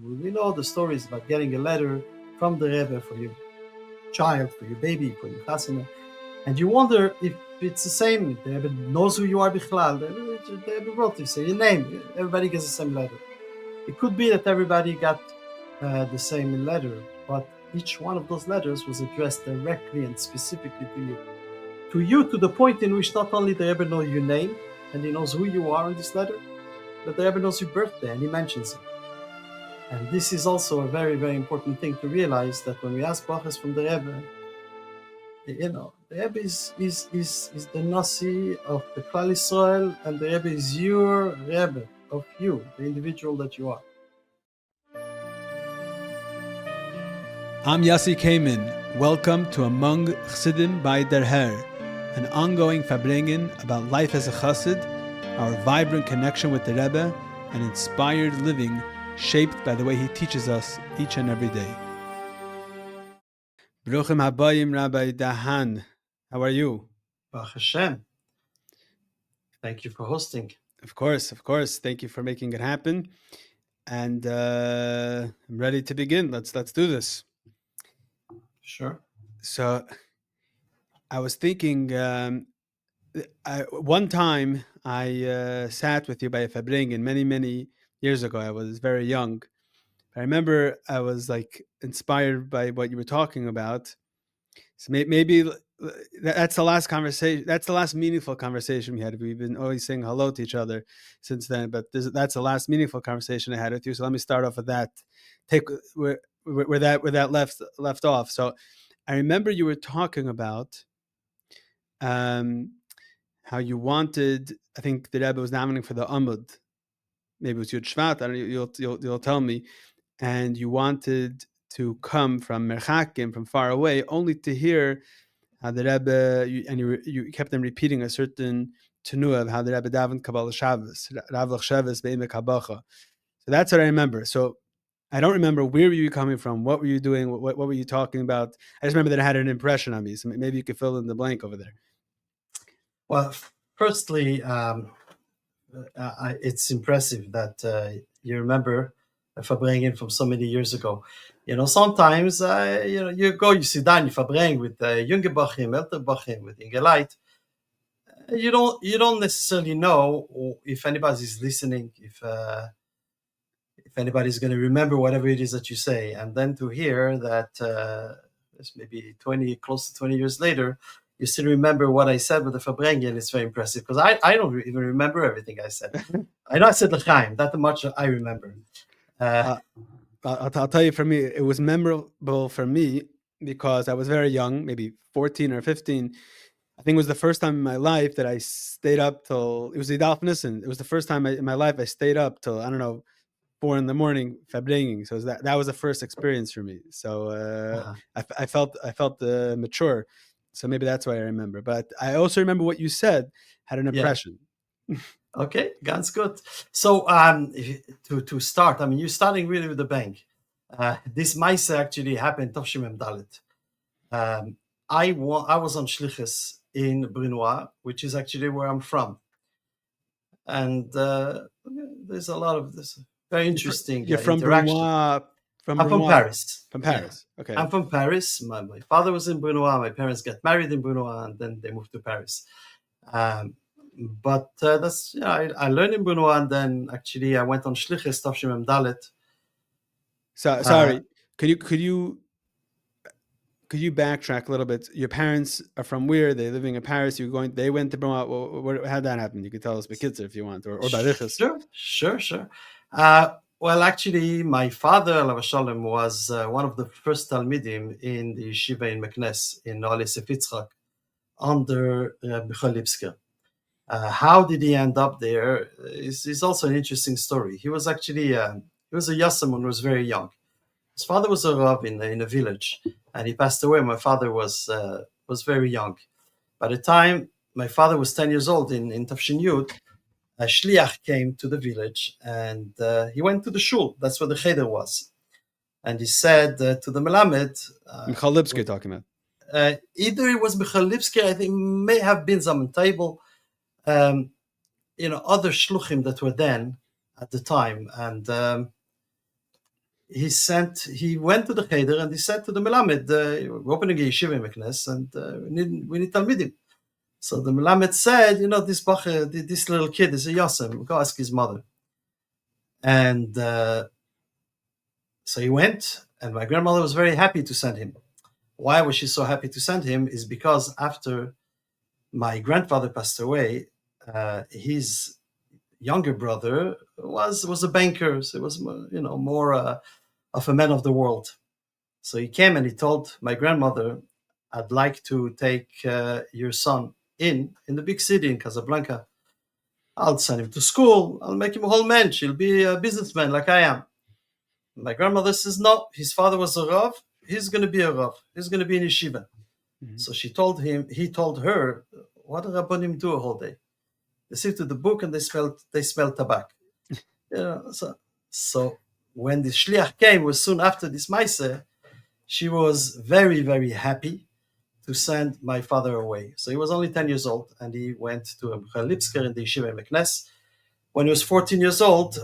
We know the stories about getting a letter from the Rebbe for your child, for your baby, for your chasana, and you wonder if it's the same. The Rebbe knows who you are, bichlal. The Rebbe wrote you, say your name. Everybody gets the same letter. It could be that everybody got the same letter, but each one of those letters was addressed directly and specifically to you. To you, to the point in which not only the Rebbe knows your name, and he knows who you are in this letter, but the Rebbe knows your birthday, and he mentions it. And this is also a very, very important thing to realize, that when we ask brachas from the Rebbe, the Rebbe is the Nasi of the Klal Yisrael, and the Rebbe is your Rebbe of you, the individual that you are. I'm Yossi Kamen. Welcome to Among Chassidim by Der Her, an ongoing farbrengen about life as a chassid, our vibrant connection with the Rebbe, and inspired living shaped by the way he teaches us each and every day. Bruchim habayim, Rabbi Dahan. How are you? Baruch Hashem. Thank you for hosting. Of course. Thank you for making it happen. And I'm ready to begin. Let's do this. Sure. So I was thinking, one time I sat with you by a farbrengen many years ago. I was very young. I remember I was like inspired by what you were talking about. So maybe that's the last conversation. That's the last meaningful conversation we had. We've been always saying hello to each other since then, but that's the last meaningful conversation I had with you. So let me start off with that. Take where that left off. So I remember you were talking about how you wanted. I think the Rebbe was davening for the Amud. Maybe it was Yud Shvat. I don't know. You'll tell me. And you wanted to come from Merchakim, from far away, only to hear how the Rebbe, you kept on repeating a certain tenuah of how the Rebbe davened Kabbalah Shabbos, Ravlach Shabbos Be'emek Habacha. So that's what I remember. So I don't remember where were you coming from, what were you doing, what were you talking about. I just remember that it had an impression on me. So maybe you could fill in the blank over there. Well, firstly, it's impressive that you remember a farbrengen from so many years ago. Sometimes you sit down, you farbreng with younger bakim, elder bakim, with Ingelite. You don't necessarily know if anybody's listening, if anybody's going to remember whatever it is that you say, and then to hear that maybe close to 20 years later, you still remember what I said with the farbrengen. It's very impressive, because I don't even remember everything I said. I know I said l'chaim, that much I remember. I'll tell you, for me, it was memorable for me because I was very young, maybe 14 or 15. I think it was the first time in my life that I stayed up till, it was the Idalf Nissen. It was the first time in my life I stayed up till, 4 a.m. farbrengen. So that was the first experience for me. So I felt mature. So maybe that's why I remember. But I also remember what you said had an impression. Yeah. Okay, ganz good. So to start, you're starting really with the bang. This mice actually happened Tavshim Dalet. I was on Shlichus in Brunois, which is actually where I'm from. And there's a lot of this very interesting You're from interaction. Brunois? I'm from Paris. From Paris, yeah. Okay. I'm from Paris. My father was in Brunois. My parents got married in Brunois, and then they moved to Paris. But that's I learned in Brunois, and then actually I went on Shlichus Tavshim Dalet. Sorry, could you backtrack a little bit? Your parents are from where? They're living in Paris. They went to Brunois. How'd that happen? You could tell us Bekitzer if you want, or Barichas. Sure. Well, actually, my father, Alav Shalom, was one of the first Talmidim in the yeshiva in Meknes in Ole Sefitzchak under Rabbi Michoel Dahan. How did he end up there is also an interesting story. He was actually he was a yasam when he was very young. His father was a rav in a village, and he passed away. My father was very young. By the time my father was 10 years old in Tafshin Yud, a shliach came to the village, and he went to the shul. That's where the cheder was. And he said to the melamed... Michoel Dahan talking about. Either it was Michoel Dahan, I think may have been some table, other shluchim that were then at the time. And he went to the cheder and he said to the melamed, we're opening a yeshiva in Meknes, and we need talmidim. So the melamed said, this bacher, this little kid is a yosem. Go ask his mother. And so he went, and my grandmother was very happy to send him. Why was she so happy to send him? Is because after my grandfather passed away, his younger brother was a banker. So he was, more of a man of the world. So he came and he told my grandmother, I'd like to take your son in the big city in Casablanca. I'll send him to school. I'll make him a whole mensch. He'll be a businessman like I am. My grandmother says, no, his father was a Rav. He's going to be a Rav. He's going to be in yeshiva. Mm-hmm. So he told her, what do Rabbanim do a whole day? They sit to the book and they smell tobacco. So when the Shliach came, was soon after this Maaseh, she was very, very happy to send my father away. So he was only 10 years old, and he went to Rebbe Michoel Dahan in the yeshiva in Meknes. When he was 14 years old,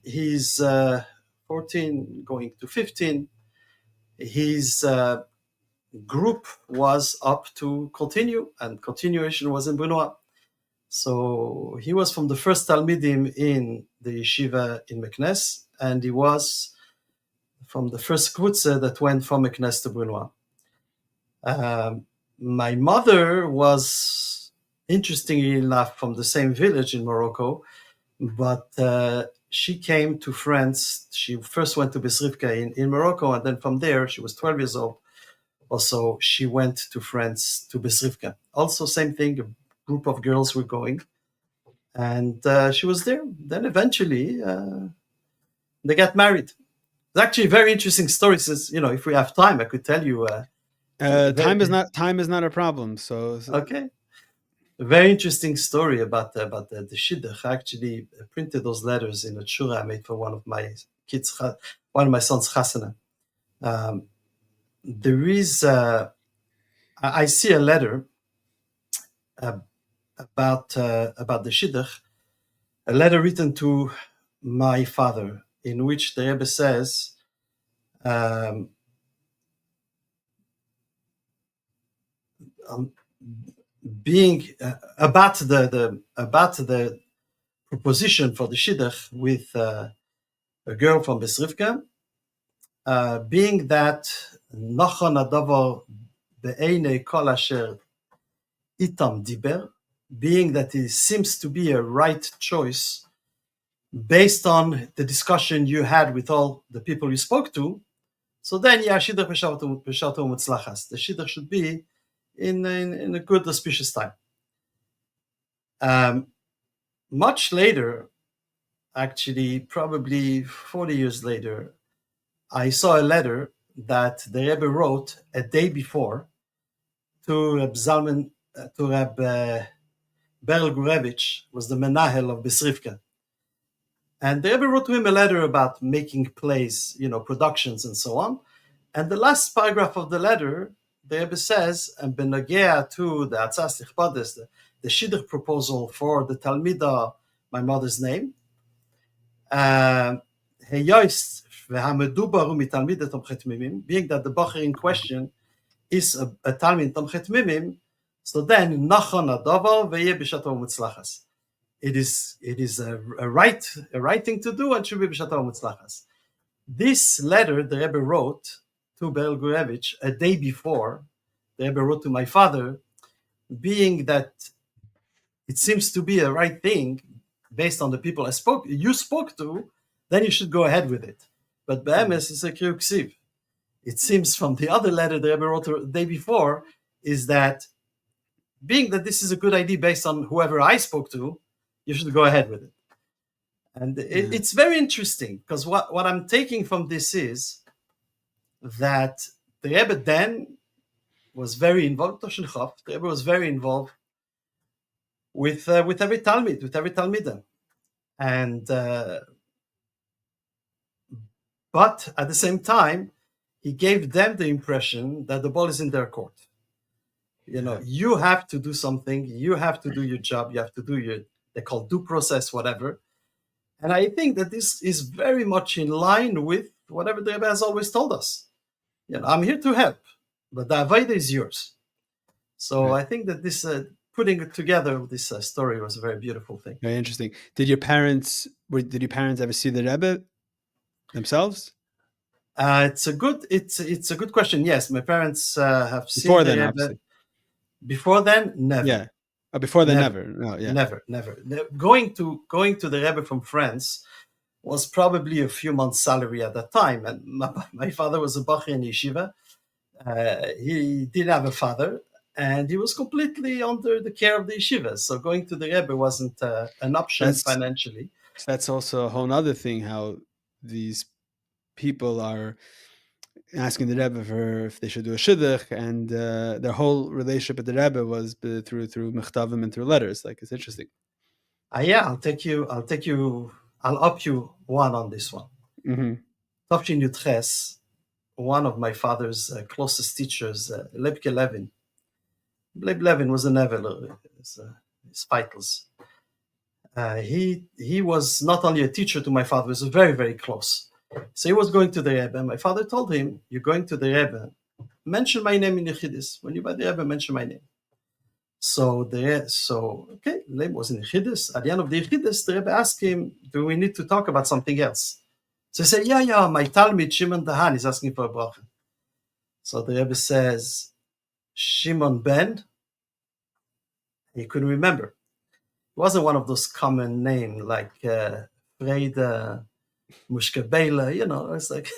he's 14 going to 15, his group was up to continue, and continuation was in Brunois. So he was from the first Talmidim in the yeshiva in Meknes, and he was from the first Kvutze that went from Meknes to Brunois. My mother was, interestingly enough, from the same village in Morocco, but she came to France. She first went to Besrivka in Morocco, and then from there, she was 12 years old. Also, she went to France to Besrivka. Also, same thing, a group of girls were going, and she was there. Then eventually, they got married. It's actually a very interesting story. Since, if we have time, I could tell you. Time is not a problem. So okay, a very interesting story about the shidduch. I actually printed those letters in a shura I made for one of my son's chasana. There is I see a letter about the shidduch, a letter written to my father, in which the Rebbe says, being about the proposition for the shidduch with a girl from Besrivka, being that nachon hadavar be'einei kol asher itam diber, being that it seems to be a right choice based on the discussion you had with all the people you spoke to, so then shidduch b'shato u'mutzlachas. The shidduch should be in a good auspicious time. Much later, actually probably 40 years later, I saw a letter that the Rebbe wrote a day before to Reb Berel Gurevich, was the menahel of Besrivka. And the Rebbe wrote to him a letter about making plays, productions and so on. And the last paragraph of the letter, the Rebbe says, and benagea to the Atzas Lichpades, the shidduch proposal for the Talmida, my mother's name, being that the bacher in question is a Talmid Tomchet Mimim, so then nachon hadavar ve'yeh b'shato u'mutzlachas. It is a right thing to do, and should be b'shato u'mutzlachas. This letter the Rebbe wrote to Berel Gurevich a day before. The Rebbe wrote to my father, being that it seems to be a right thing based on the people you spoke to, then you should go ahead with it. But be'emes is a kriyuk ksiv. It seems from the other letter the Rebbe wrote the day before is that being that this is a good idea based on whoever I spoke to, you should go ahead with it. And it's very interesting, because what I'm taking from this is that the Rebbe then was very involved. The Rebbe was very involved with every Talmid, with every Talmidah, and but at the same time, he gave them the impression that the ball is in their court. You have to do something. You have to do your job. You have to do they call due process, whatever. And I think that this is very much in line with whatever the Rebbe has always told us. I'm here to help, but the avodah is yours. So Right. I think that this putting it together, this story was a very beautiful thing. Very interesting. Did your parents ever see the Rebbe themselves? It's a good question. Yes, my parents have Before seen the then, Rebbe. obviously. Before then, never. Yeah. Before then, Never. never. No, yeah. Never. Going to the Rebbe from France was probably a few months' salary at that time, and my father was a bakim in yeshiva. He didn't have a father, and he was completely under the care of the yeshiva. So going to the Rebbe wasn't an option financially. That's also a whole other thing, how these people are asking the Rebbe for if they should do a shidduch, and their whole relationship with the Rebbe was through mechtavim and through letters. Like, it's interesting. Yeah, I'll up you one on this one. Tafshin Yudches, one of my father's closest teachers, Lebke Levin. Leb Levin was a Neveler, his titles. He was not only a teacher to my father, he was very, very close. So he was going to the Rebbe. My father told him, "You're going to the Rebbe. Mention my name in Yechidus. When you buy the Rebbe, mention my name." So Leb was in Yechidus. At the end of the Yechidus, the Rebbe asked him, "Do we need to talk about something else?" So he said, "Yeah, my Talmid Shimon Dahan is asking for a bracha." So the Rebbe says, "Shimon ben." He couldn't remember. It wasn't one of those common names like Freda, Mushka Seminary. It's like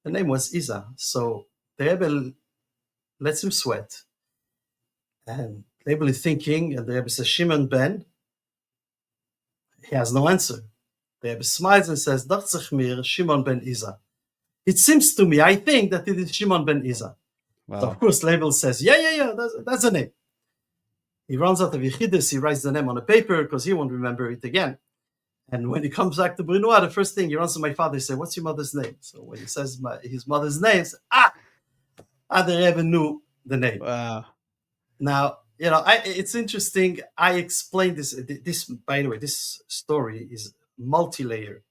the name was Isa. So the Rebbe lets him sweat. And the Rebbe is thinking, and the Rebbe says, "Shimon ben." He has no answer. The Rebbe smiles and says, "Dacht mir, Shimon ben Isa." It seems to me, I think that it is Shimon ben Isa. Wow. So of course, Label says, yeah, that's the name. He runs out of Yechidus, he writes the name on a paper because he won't remember it again. And when he comes back to Brunois, the first thing he runs to my father, he says, "What's your mother's name?" So when he says his mother's name, he says, the Rebbe knew the name. Wow. Now, it's interesting. I explained this. By the way, this story is multi-layered.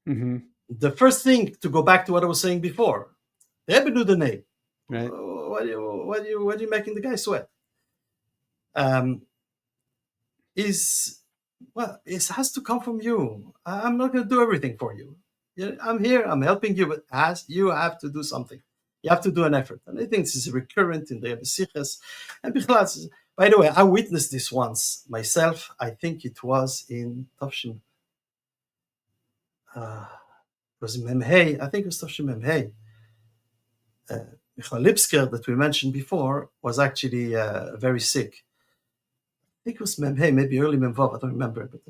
The first thing, to go back to what I was saying before, the Rebbe knew the name. Right. What are you making the guy sweat? It has to come from you. I'm not going to do everything for you. I'm here. I'm helping you, but you have to do something. You have to do an effort. And I think this is recurrent in the Rebbe Sichos. And by the way, I witnessed this once myself. I think it was in Tafshin. It was in Memhei. I think it was Tafshin Memhei. Michoel that we mentioned before was actually very sick. I think it was Memhei, maybe early Memvav, I don't remember. But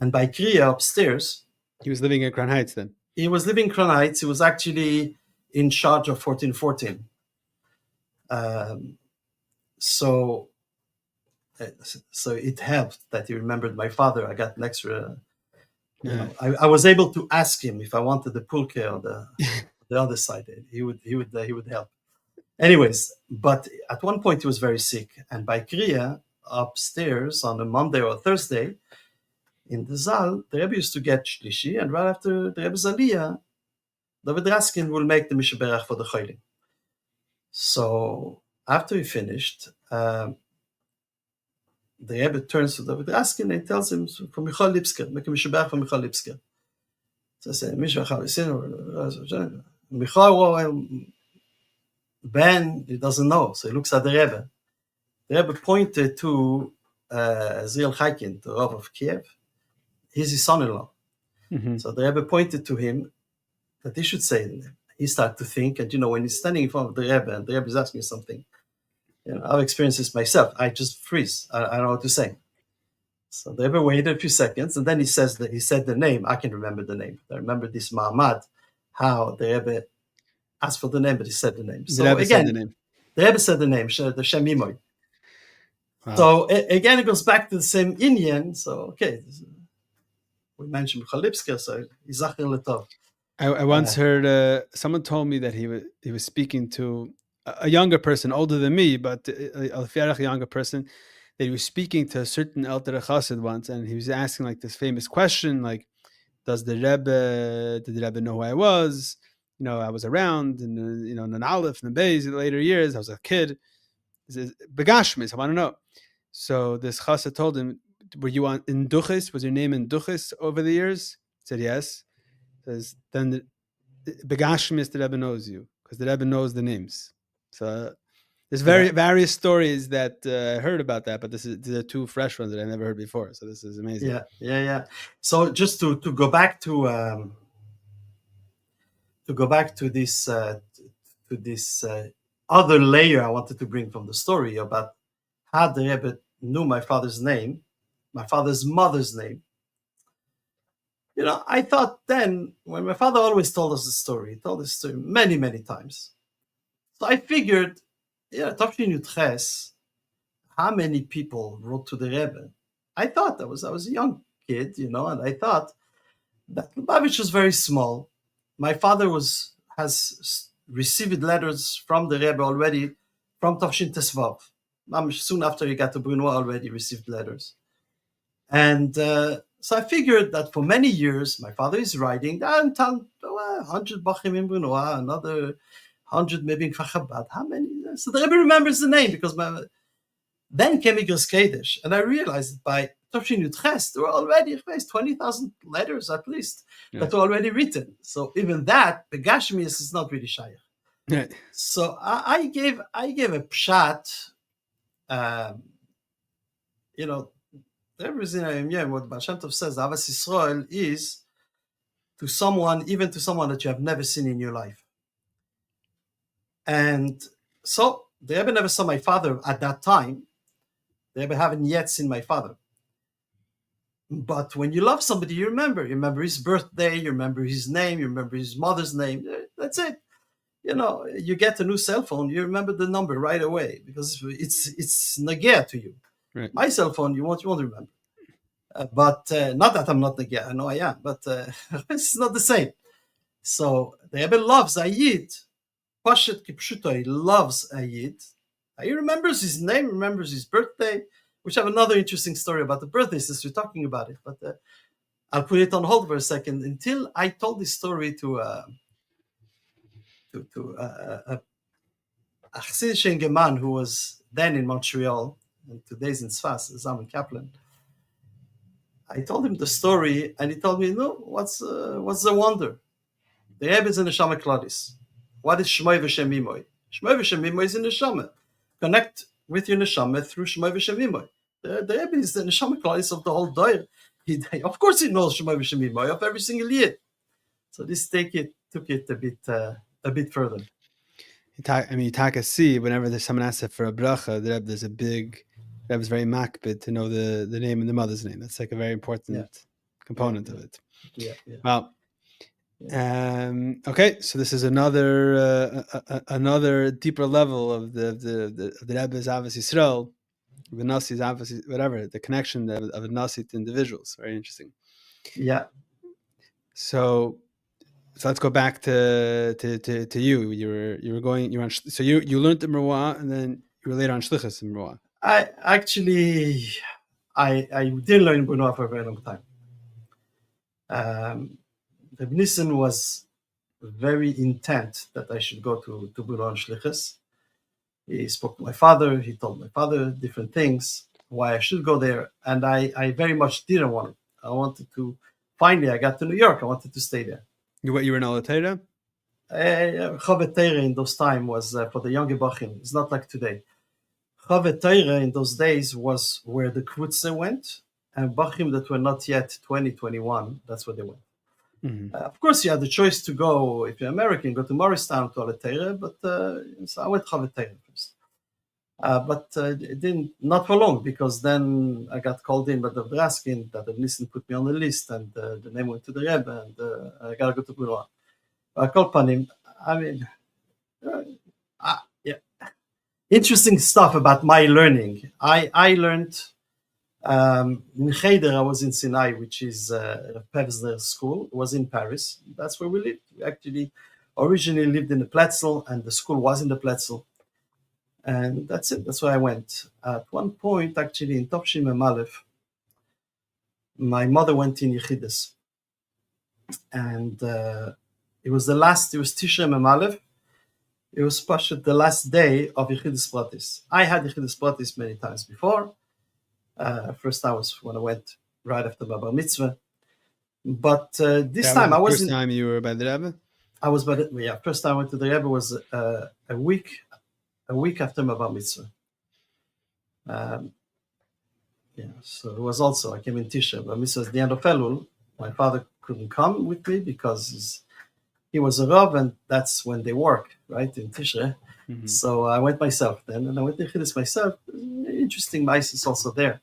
and by Kriya upstairs, he was living in Crown Heights then. He was living in Crown Heights. He was actually in charge of 1414. So it helped that he remembered my father. I got an extra. I was able to ask him if I wanted the pulke or the other side. He would help. Anyways, but at one point he was very sick, and by Kriya upstairs on a Monday or a Thursday in the Zal, the Rebbe used to get Shlishi, and right after the Rebbe's Aliyah, David Raskin will make the Mishaberach for the Cholim. So after he finished, the Rebbe turns to David Raskin and tells him, "For Michoel Lipsker, make a Mishaberach for Michoel Lipsker." So I said, Michoel Ben, he doesn't know, so he looks at the Rebbe. The Rebbe pointed to Zriel Chaikin, the Rav of Kiev. He's his son-in-law. So the Rebbe pointed to him that he should say the name. He started to think, and when he's standing in front of the Rebbe and the Rebbe is asking something, I've experienced this myself. I just freeze. I don't know what to say. So the Rebbe waited a few seconds, and then he said the name. I can remember the name. I remember this Ma'amad, how the Rebbe asked for the name, but he said the name. So again, the Rebbe said the name, the Shem Imoy. Wow. So again, it goes back to the same Indian. So we mentioned Michoel Lipsker, so Yizachir Letov. I once heard someone told me that he was speaking to a younger person, older than me, but a younger person, that he was speaking to a certain Elter Chassid once, and he was asking like this famous question, like, did the Rebbe know who I was? I was around, and in the Aleph and the Beis in the later years. I was a kid. Begashmis, I want to know. So this chassid told him, "Were you in Duchis? Was your name in Duchis over the years?" He said, "Yes." He says, "Then Begashmis, the Rebbe knows you, because the Rebbe knows the names." So there's various stories that I heard about that, but these are two fresh ones that I never heard before. So this is amazing. Yeah. So just to go back to this other layer I wanted to bring from the story about how the Rebbe knew my father's name, my father's mother's name. I thought then, when my father always told us the story, he told this story many, many times. So I figured, Tafshin Yudches, how many people wrote to the Rebbe? I thought I was a young kid, and I thought that Lubavitch was very small. My father has received letters from the Rebbe already from Tafshin Tesvav. Soon after he got to Bruno, already received letters. And so I figured that for many years, my father is writing, 100 bakim in Bruno, another 100 maybe in Chabad. How many? So the Rebbe remembers the name, because then came Igros Kodesh, and I realized that by Tafshin Yudches, there were already 20,000 letters at least that were already written. So even that, Begashmius is not really shayach. Right. So I gave a pshat, everything what Baal Shem Tov says, Avas Yisrael is even to someone that you have never seen in your life. And so the Rebbe never saw my father at that time. The Rebbe haven't yet seen my father. But when you love somebody, you remember his birthday, you remember his name, you remember his mother's name. That's it. You get a new cell phone, you remember the number right away, because it's nagea to you. Right. My cell phone, you won't remember. But not that I'm not nagea, I know I am, but it's not the same. So the Rebbe loves Ayid. Pashat Kipshuto, he loves Ayid. He remembers his name, remembers his birthday, which I have another interesting story about the birthday since we're talking about it. But I'll put it on hold for a second until I told this story to a Chassidish Geman who was then in Montreal and today's in Sfas, Zaman Kaplan. I told him the story, and he told me, "No, what's the wonder? The Rebbe is in the Neshama Klodis. What is Shmoi V'Shem Imoy? Shmoi V'Shem Imoy is in the Neshama. Connect with your Neshama through Shmoi V'Shem Imoy. The Rebbe is the Neshama Klodis of the whole Doyer. Of course he knows Shmoi V'Shem Imoy of every single year. So this took it a bit further. You take a see whenever there's someone asks for a bracha, the Rebbe, there's a big, Rebbe is very makbid to know the name and the mother's name. That's like a very important component of it. Yeah. Well, okay, so this is another deeper level of the Rebbe's Avos Yisrael, the Nasi's Avos, whatever, the connection of the Nasi to individuals. Very interesting. Yeah. So let's go back to you. You were on. So you learned the Merwa, and then you were later on Shlichus in Merwa. I didn't learn Bruno for a very long time. Rebbe Nissen was very intent that I should go to Bruno and Shlichus. He spoke to my father. He told my father different things, why I should go there. And I very much didn't want it. I wanted to, finally, I got to New York. I wanted to stay there. You were in Alatera? Chavet Teire in those times was for the younger Bachim. It's not like today. Chavet Teire in those days was where the Krutze went, and Bachim that were not yet 20, 21, that's where they went. Mm-hmm. Of course, you had the choice to go, if you're American, go to Morristown to Alatera, but so I went Chavet Teire first. But it didn't, not for long, because then I got called in by the Braskin, that the Nissen put me on the list, and the name went to the Rebbe, and I got to go to Bruno. I called Panim. I mean, yeah. Interesting stuff about my learning. I learned in Cheder. I was in Sinai, which is Pevsner school. It was in Paris. That's where we lived. We actually originally lived in the Platzel, and the school was in the Platzel. And that's it. That's where I went. At one point, actually, in Topshim Aleph, my mother went in Yechidus. and it was Tishrei Mem Aleph. It was the last day of Yechidus Pratis. I had Yechidus Pratis many times before. First time was when I went right after my Bar Mitzvah. But this That time I was the wasn't. first time you were by the Rebbe? I was first time I went to the Rebbe was a week after my Bar Mitzvah. So it was also, I came in Tisha. Bar Mitzvah was the end of Elul. My father couldn't come with me because he was a Rav, and that's when they work, right, in Tisha. Mhm. So I went myself then, and I went to Yechidus myself. Interesting Mises also there.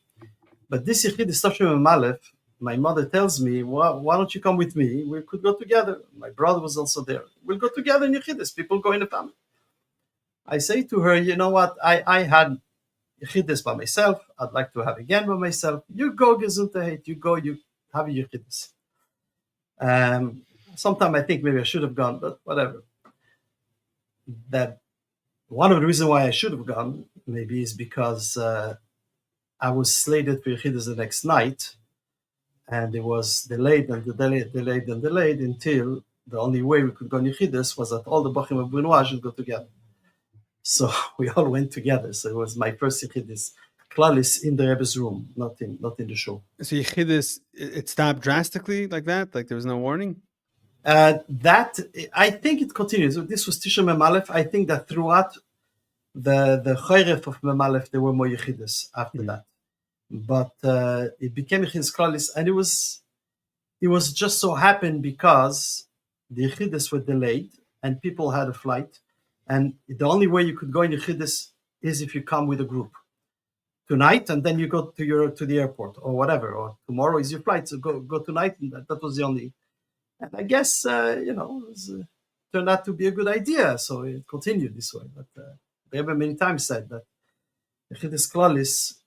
But this Yechidus Tishrei Mem Aleph, my mother tells me, why don't you come with me? We could go together. My brother was also there. We'll go together in Yechidus. People go in the family. I say to her, you know what? I had Yechidus by myself. I'd like to have again by myself. You go, Gesundheit. You go, you have a Yechidus. Sometime I think maybe I should have gone, but whatever. That one of the reasons why I should have gone maybe is because I was slated for Yechidus the next night, and it was delayed until the only way we could go in Yechidus was that all the bakim of Benoit should go together. So we all went together. So it was my first Yechidus Klalis in the Rebbe's room, not in the show. So Yechidus, it stopped drastically like that? Like there was no warning? That I think it continues. This was Tisha Mem Aleph. I think that throughout the Chayref of Mem Aleph, there were more Yechidus after that. But it became Yechidus Klalis, and it was just so happened because the Yechidus were delayed and people had a flight, and the only way you could go in Yechidus is if you come with a group tonight, and then you go to the airport or whatever, or tomorrow is your flight, so go tonight. And that was the only. And I guess it turned out to be a good idea, so it continued this way. But the Rebbe many times said that Yechidus Klalis,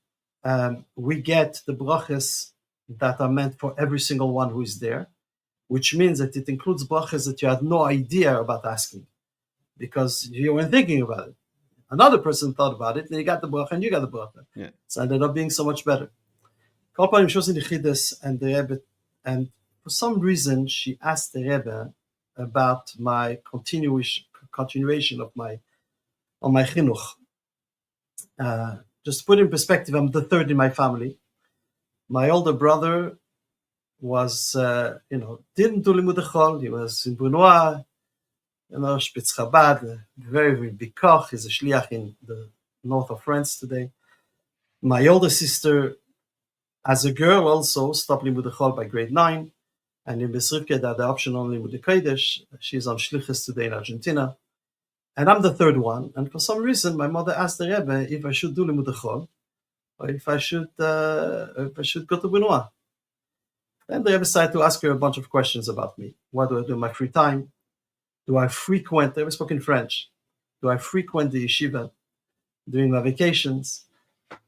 we get the brachas that are meant for every single one who is there, which means that it includes brachas that you had no idea about asking because you weren't thinking about it. Another person thought about it, and he got the bracha, and you got the bracha. Yeah. So it ended up being so much better. Kolpanim shows in the Yechidus, and the Rebbe, and for some reason, she asked the Rebbe about my continuation of my chinuch. Just to put in perspective, I'm the third in my family. My older brother was, didn't do limud chol. He was in Benoit, Spitz Chabad, very, very big koch. He's a shliach in the north of France today. My older sister, as a girl, also stopped limud chol by grade 9. And in Besrivke, they had the option only with the Kodesh. She's on Shlichus today in Argentina. And I'm the third one. And for some reason, my mother asked the Rebbe if I should do limud chol, or if I should go to Benoit. Then the Rebbe decided to ask her a bunch of questions about me. What do I do in my free time? Do I frequent, the Rebbe spoke in French, do I frequent the yeshiva during my vacations?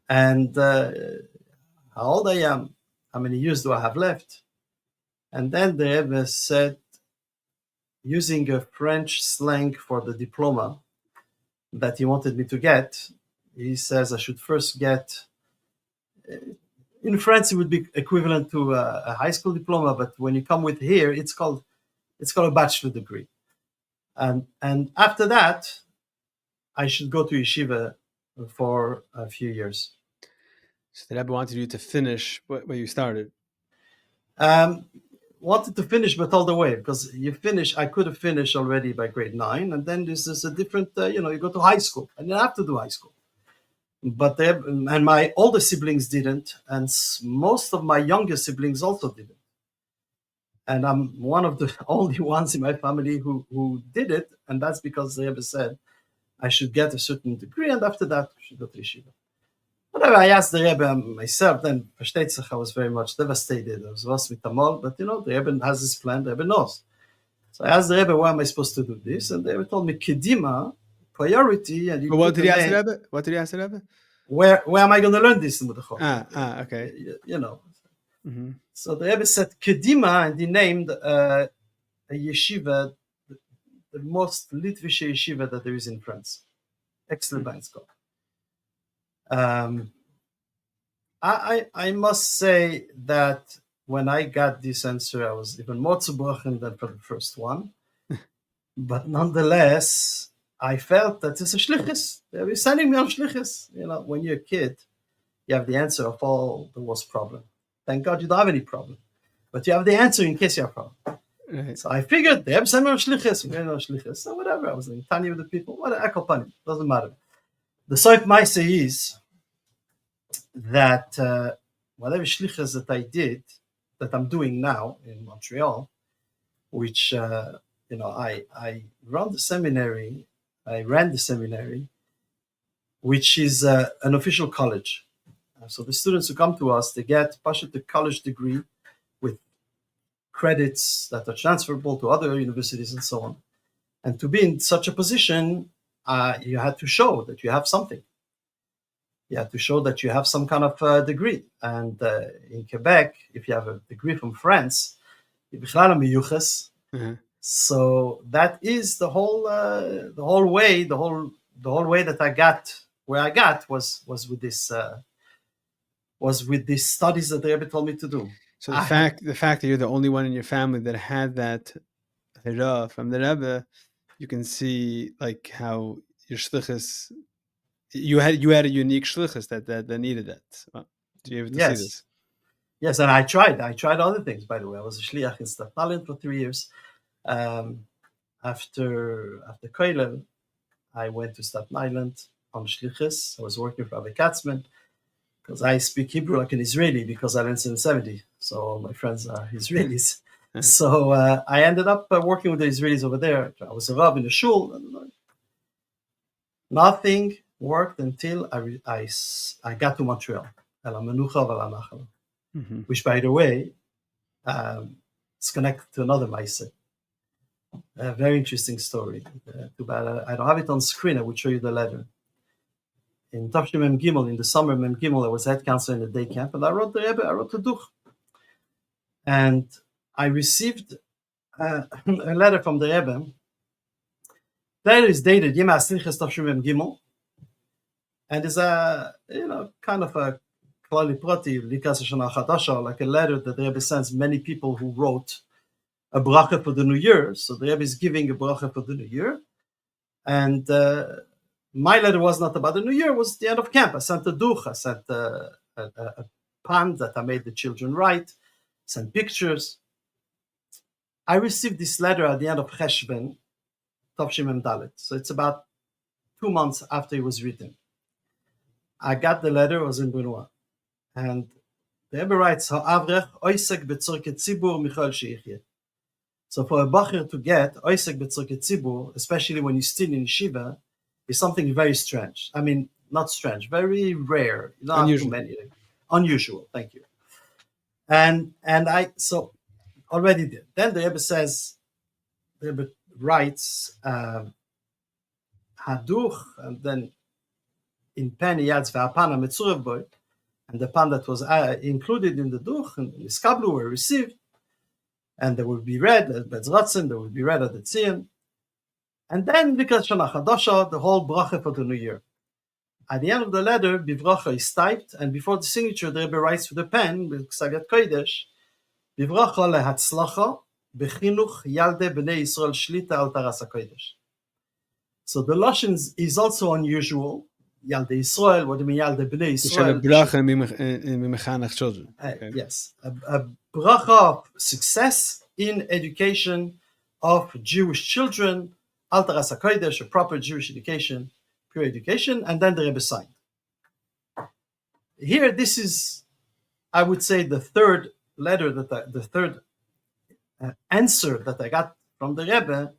And how old I am? How many years do I have left? And then the Rebbe said, using a French slang for the diploma that he wanted me to get, he says I should first get, in France it would be equivalent to a high school diploma, but when you come with here, it's called a bachelor degree. And after that, I should go to yeshiva for a few years. So the Rebbe wanted you to finish what you started. Wanted to finish, but all the way, because I could have finished already by grade 9, and then this is a different, you go to high school, and you have to do high school. But and my older siblings didn't, and most of my younger siblings also didn't. And I'm one of the only ones in my family who did it, and that's because the Rebbe said I should get a certain degree, and after that I should go to yeshiva. Whatever, I asked the Rebbe myself, then I was very much devastated. I was lost with Tamol, but the Rebbe has his plan, the Rebbe knows. So I asked the Rebbe, why am I supposed to do this? And the Rebbe told me, Kedima, priority. And What did he ask the Rebbe? What did he ask the Rebbe? Where am I going to learn this in Mudachot? Okay. Mm-hmm. So the Rebbe said Kedima, and he named a yeshiva, the most Litvish yeshiva that there is in France. Excellent school. I must say that when I got this answer, I was even more zerbrochen than for the first one. But nonetheless, I felt that it's a shlichus. They were sending me on shlichus. When you're a kid, you have the answer of all the worst problem. Thank God you don't have any problem. But you have the answer in case you have a problem. Right. So I figured they have sent me on shlichus. I'm going on shlichus. So whatever. I was in Tanya with the people. What akopani. Doesn't matter. The soif maisa is that whatever shlichus that I did, that I'm doing now in Montreal, which I ran the seminary, which is an official college. So the students who come to us, they get the college degree with credits that are transferable to other universities and so on. And to be in such a position, you had to show that you have something. You have to show that you have some kind of degree. And in Quebec, if you have a degree from France, so that is the whole way that I got where I got was with this studies that the Rebbe told me to do. So the fact that you're the only one in your family that had that hira from the Rebbe, you can see like how your shlichus, you had a unique shlichus that needed that. So, do you able to see this? Yes, and I tried other things, by the way. I was a shliach in Staten Island for 3 years. After Koilel, I went to Staten Island on Shlichus. I was working for Rabbi Katzman because I speak Hebrew like an Israeli because I learned in the 70s. So all my friends are Israelis. So I ended up working with the Israelis over there. I was a Rav in a shul. And nothing worked until I got to Montreal. Which, by the way, is connected to another Maaseh. A very interesting story. Too bad I don't have it on screen. I would show you the letter. In Tafshim Mem Gimel, in the summer Mem Gimel, I was head counselor in the day camp, and I wrote the Rebbe, I wrote the Duch. And I received a letter from the Rebbe. The letter is dated Yema Slichas Tafshim Mem Gimel, and is kind of a Klali Prati, Likas Shana Chadasha, like a letter that the Rebbe sends many people who wrote a bracha for the new year. So the Rebbe is giving a bracha for the new year. And my letter was not about the new year, it was the end of camp. I sent a duch, I sent a pan that I made the children write, sent pictures. I received this letter at the end of Cheshvan, Tavshim Mem Dalet. So it's about 2 months after it was written. I got the letter, it was in Benoit. And the Rebbe writes, Ha'avrech oisek betzorke tzibur Michoel Sheichyeh. So for a bacher to get oisek betzorke tzibur, especially when you're still in yeshiva, is something very strange. I mean, not strange, very rare. Not unusual. Too many. Unusual, thank you. And I so already did. Then the Rebbe says, the Rebbe writes, Haduch, and then in pen yadz ve'apana metzurev boy, and the pan that was included in the duch and the skablu were received, and they will be read at Bezratzen, they will be read at the Tzion. And then, because Shana Chadasha, the whole bracha for the new year. At the end of the letter, Bivracha is typed, and before the signature, the Rebbe writes with a pen, with Ksagat Kodesh, Bivracha lehatzlacha, bechinuch yalde b'nei Yisrael shlita al taras HaKodesh. So the Lashon is also unusual. Yalde Yisrael, what do you mean Yalde b'nei Yisrael? Children. Yes, a bracha of success in education of Jewish children, al taras HaKodesh, a proper Jewish education, pure education, and then the Rebbe signed. Here, this is, I would say, the third letter answer that I got from the Rebbe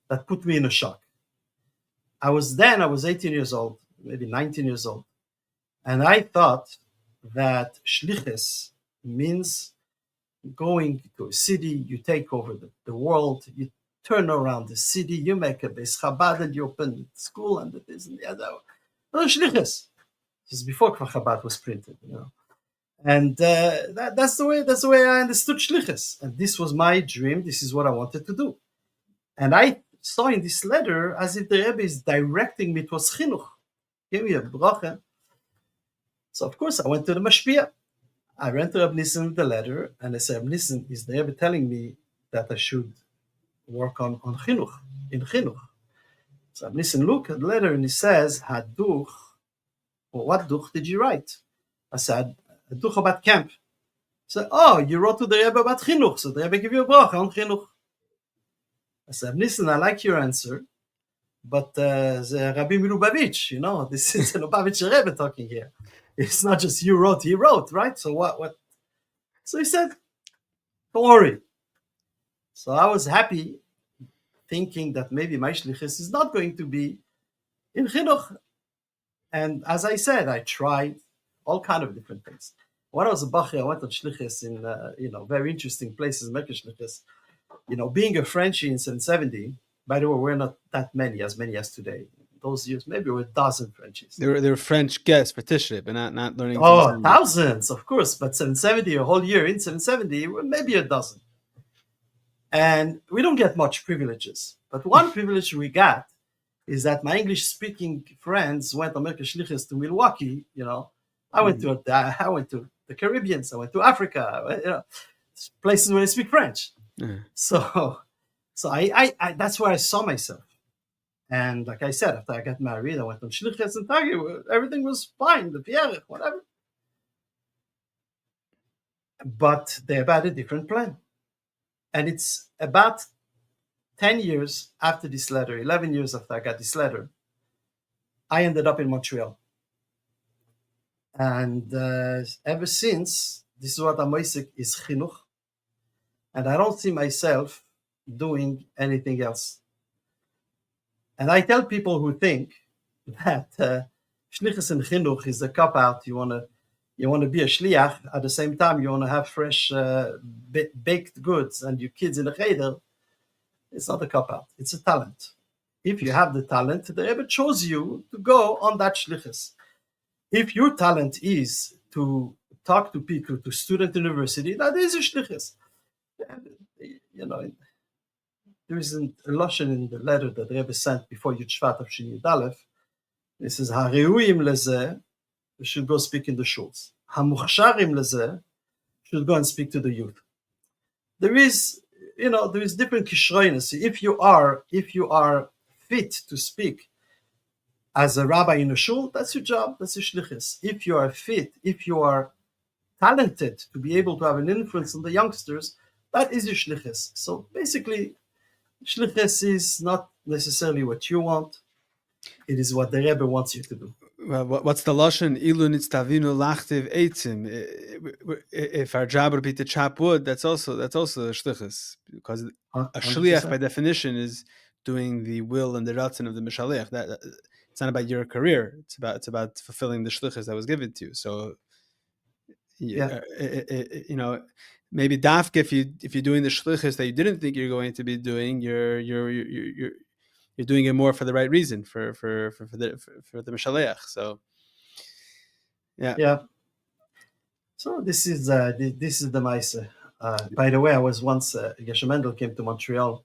that put me in a shock. I was 18 years old, maybe 19 years old, and I thought that Shlichus means going to a city, you take over the world, you turn around the city, you make a Beis Chabad, and you open school, and this and the other. No, Shlichus. This is before Chabad was printed, And that's the way I understood Shlichus. And this was my dream. This is what I wanted to do. And I saw in this letter as if the Rebbe is directing me towards Chinuch. Give me a bracha. So of course I went to the Mashpia. I ran to Rabbi Nissen the letter, and I said, Rabbi Nissen, is the Rebbe telling me that I should work on Chinuch, in Chinuch? So Rabbi Nissen looked at the letter and he says, Haduch, well, what duch did you write? I said, a duch about camp. He said, oh, you wrote to the Rebbe about Chinuch, so the Rebbe gave you a bracha on Chinuch. I said, listen, I like your answer, but the Rabbi Milubavitch, this is the Lubavitcher Rebbe talking here. It's not just you wrote, he wrote, right? So what? So he said, don't worry. So I was happy, thinking that maybe my Shlichus is not going to be in Chinuch. And as I said, I tried all kind of different things. When I was a Bacher, I went on Shlichus in, very interesting places, Mecca Shlichus. Being a Frenchie in 1770, by the way, we're not that many as today. Those years, maybe we're a dozen Frenchies. There were French guests for Tishrei, but not learning. Oh, thousands, of course. But 770, a whole year in 770, maybe a dozen. And we don't get much privileges. But one privilege we got is that my English-speaking friends went on Mecca Shlichus to Milwaukee. I went to the Caribbean, I went to Africa. Places where they speak French. So I that's where I saw myself. And like I said, after I got married, I went on Shlichus and Tagi. Everything was fine, the Pierre, whatever. But they had a different plan. And it's about 10 years after this letter, 11 years after I got this letter, I ended up in Montreal. And ever since, this is what Amoisik is Chinuch. And I don't see myself doing anything else. And I tell people who think that Shlichus and Chinuch is a cop-out. You want to be a shliach, at the same time you want to have fresh baked goods and your kids in the cheder. It's not a cop-out. It's a talent. If you have the talent, the Rebbe chose you to go on that Shlichus. If your talent is to talk to people, to student university, that is a Shlichus. There isn't a lashon in the letter that the Rebbe sent before Yud Shvat of Shin Yud Aleph. This is Hareuyim lezeh, we should go speak in the shuls. Hamuchsharim lezeh, should go and speak to the youth. There is different kishroinus. If you are fit to speak as a rabbi in a shul, that's your job, that's your shlichus. If you are fit, if you are talented to be able to have an influence on the youngsters, that is your shlichus. So basically, shlichus is not necessarily what you want. It is what the Rebbe wants you to do. Well, what's the lashon? Ilu nitztavinu lachtiv eitzim. If our job would be to chop wood, that's also a shlichus, because a shliach by definition is doing the will and the ratzon of the mishalech. That it's not about your career. It's about fulfilling the shlichus that was given to you. So, maybe dafka if you're doing the shlichus that you didn't think you're going to be doing, you're doing it more for the right reason, for the Mishaleach. So, yeah. So this is the Maisa. By the way, I was once Geshe Mendel came to Montreal.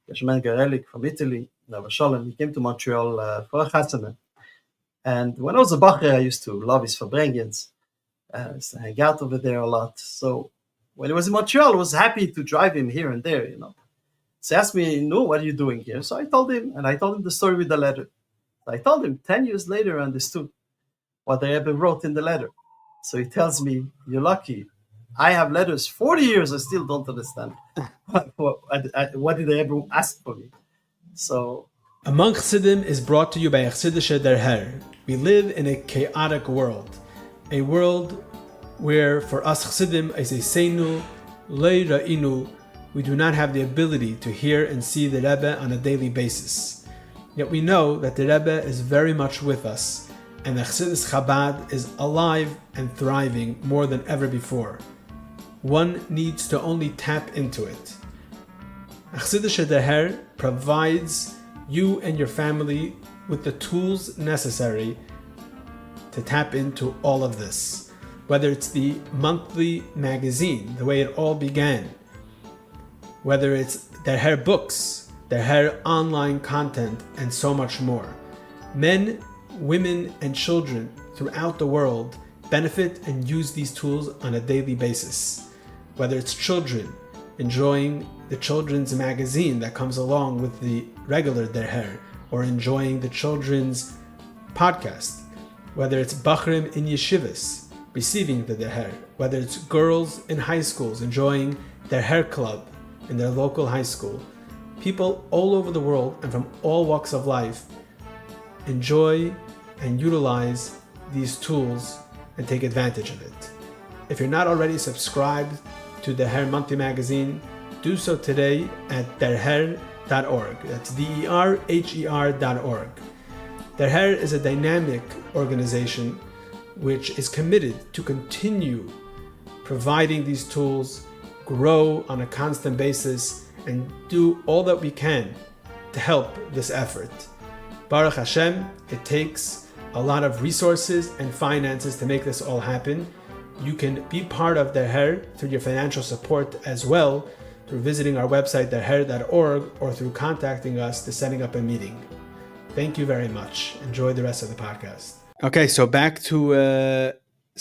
Geshe Mendel Garelik from Italy, Rabbi Shalom. He came to Montreal for a chasana. And when I was a bacher, I used to love his farbrengens. I used to hang out over there a lot. So when he was in Montreal, I was happy to drive him here and there, So he asked me, what are you doing here? So I told him the story with the letter. So I told him 10 years later, I understood what the Rebbe wrote in the letter. So he tells me, you're lucky. I have letters 40 years, I still don't understand. What did the Rebbe ask for me? So, Among Chassidim is brought to you by Chassidische Der Herr. We live in a chaotic world. A world where for us Chassidim, as a seinu, lei ra'inu, we do not have the ability to hear and see the Rebbe on a daily basis. Yet we know that the Rebbe is very much with us, and the Chassidus Chabad is alive and thriving more than ever before. One needs to only tap into it. Chassidische Der Herr provides you and your family with the tools necessary to tap into all of this. Whether it's the monthly magazine, the way it all began, whether it's Der Herr books, Der Herr online content, and so much more. Men, women, and children throughout the world benefit and use these tools on a daily basis. Whether it's children enjoying the children's magazine that comes along with the regular derher, or enjoying the children's podcast, whether it's bachrim in yeshivas receiving the derher, whether it's girls in high schools enjoying their hair club in their local high school. People all over the world and from all walks of life enjoy and utilize these tools and take advantage of it. If you're not already subscribed to the Derher Monthly Magazine, do so today at derher.org. That's derher.org. Derher is a dynamic organization which is committed to continue providing these tools, grow on a constant basis, and do all that we can to help this effort. Baruch Hashem, it takes a lot of resources and finances to make this all happen. You can be part of Derher through your financial support as well, through visiting our website derher.org, or through contacting us to setting up a meeting. Thank you very much. Enjoy the rest of the podcast. Okay, so back to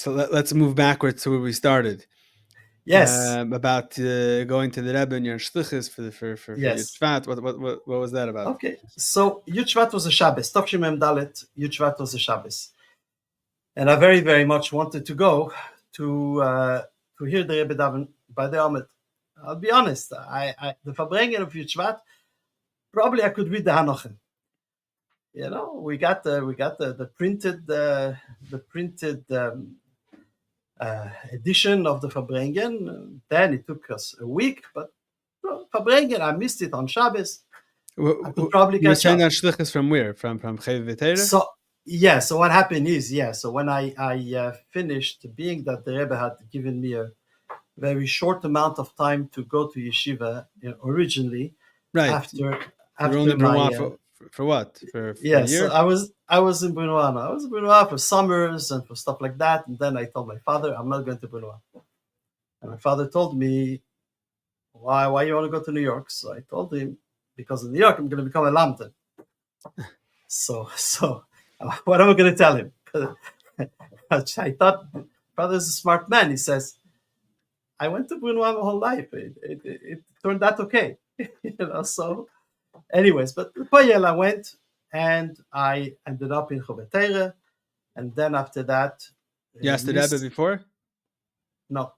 let's move backwards to where we started. Yes. About going to the Rebbe and your Shlichus for Yes. Yud Shvat. What was that about? Okay, so Yud Shvat was a Shabbos. Tavshin Mem Dalet, Yud Shvat was a Shabbos, and I very, very much wanted to go to hear the Rebbe daven by the Amid. I'll be honest, I the farbrengen of Yud Shvat, probably I could read the Hanochen. You know, we got the printed edition of the farbrengen. Then it took us a week, but farbrengen, I missed it on Shabbos. I could probably You catch up. sent that Shlichus from where? From Chaya Mushka? So what happened is, so when I finished, being that the Rebbe had given me a very short amount of time to go to yeshiva originally, right. after You're only my for what? For a yeah, year? so I was in Brunois. I was in Brunois for summers and for stuff like that, and then I told my father I'm not going to Brunois, and my father told me, why you want to go to New York? So I told him, because in New York I'm going to become a lamdan. So what am I going to tell him? I thought father's a smart man. He says, I went to Brunois my whole life. It turned out okay. So anyways, but Poyel I went, and I ended up in Chobetere, and then after that... You asked the Rebbe before? No.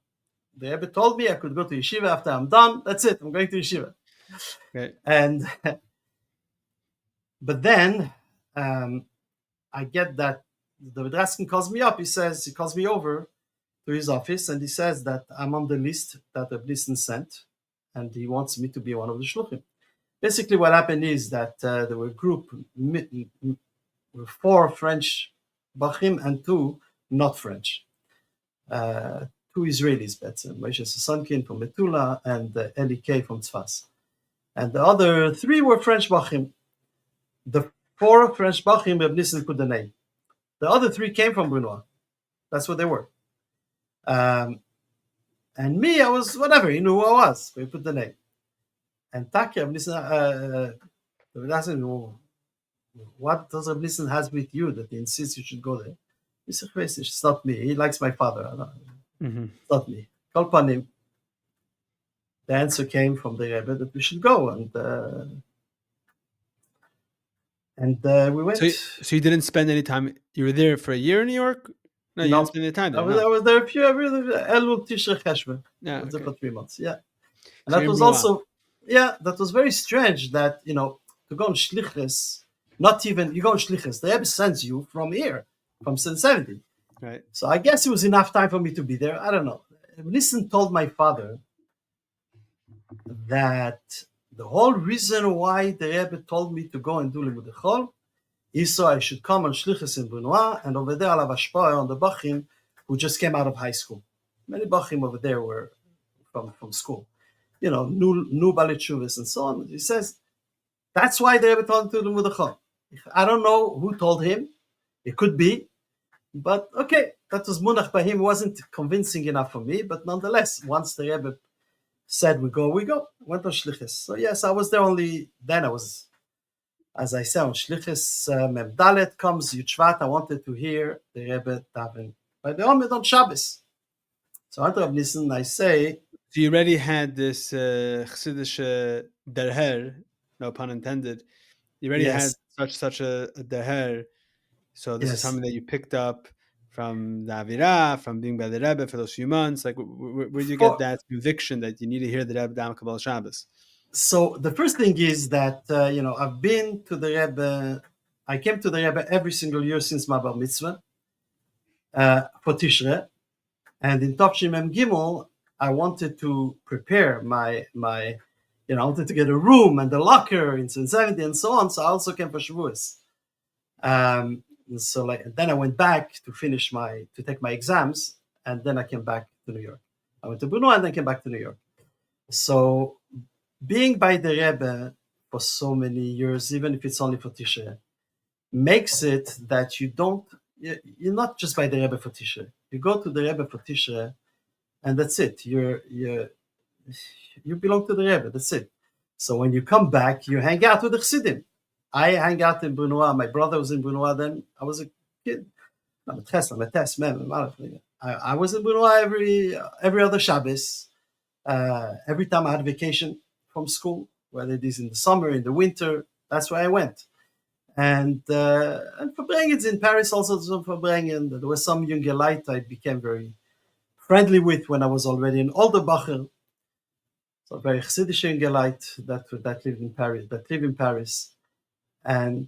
The Rebbe told me I could go to yeshiva after I'm done. That's it. I'm going to yeshiva. Okay. And but then I get that the Vedraskin calls me up. He calls me over to his office, and he says that I'm on the list that the Blissen sent, and he wants me to be one of the shluchim. Basically, what happened is that there were a group, 4 French bakim and 2 not French. 2 Israelis, Moshe Sasankin from Metula and Eli K from Tzfas. And the other 3 were French bakim. The 4 French bakim, Reb Nissen put the name. The other 3 came from Brunois. That's what they were. And me, I was whatever. He knew who I was. We put the name. And Taki, Reb Nissen, what does Reb Nissen has with you that he insists you should go there? He said, it's not me. He likes my father. It's not me. Kol panim. The answer came from the Rebbe that we should go, and we went. So you didn't spend any time. You were there for a year in New York? No, you didn't spend any time there. I was there a few. Elul Tishrei Cheshvan. I was there for 3 months. Yeah, and that was also that was very strange. That to go on Shlichus, not even you go on Shlichus. The Rebbe sends you from here, from 770. Right. So I guess it was enough time for me to be there. I don't know. Nissen told my father that the whole reason why the Rebbe told me to go and do Limud Chol is so I should come on Shlichus in Brunois, and over there I'll have Ashpah on the Bachim who just came out of high school. Many Bachim over there were from school. New Balit Shuvas and so on. He says, that's why the Rebbe told him to do Limud Chol. I don't know who told him. It could be. But okay, that was Munach by him. It wasn't convincing enough for me. But nonetheless, once the Rebbe said we go. Went on Shlichus. So yes, I was there only then. I was, as I said, on Shlichus Mem Dalet comes Yud Shvat. I wanted to hear the Rebbe daven by the Amid on Shabbos. So I Rabbi Nissen, I say, So you already had this Chassidish derher, no pun intended. You already had yes, such a derher. So this is yes. something that you picked up from the Avirah, from being by the Rebbe for those few months. Like, where did you get For, that conviction that you need to hear the Rebbe down Kabbalah Shabbos? so the first thing is that, I've been to the Rebbe, I came to the Rebbe every single year since my bar mitzvah for Tishrei. And in Topshim Mem Gimel, I wanted to prepare I wanted to get a room and a locker in 70 and so on. So I also came for Shavuos. And then I went back to take my exams, and then I came back to New York. I went to Brno and then came back to New York. So being by the Rebbe for so many years, even if it's only for Tishrei, makes it that you're not just by the Rebbe for Tishrei. You go to the Rebbe for Tishrei, and that's it. You belong to the Rebbe. That's it. So when you come back, you hang out with the Chassidim. I hang out in Brno. My brother was in Brno then. I was a kid. I was in Brno every other Shabbos. Every time I had vacation from school, whether it is in the summer, in the winter, that's where I went. And farbrengen in Paris also some farbrengen. There was some younger light I became very friendly with when I was already an older bacher. So very Chassidish younger light that live in Paris, and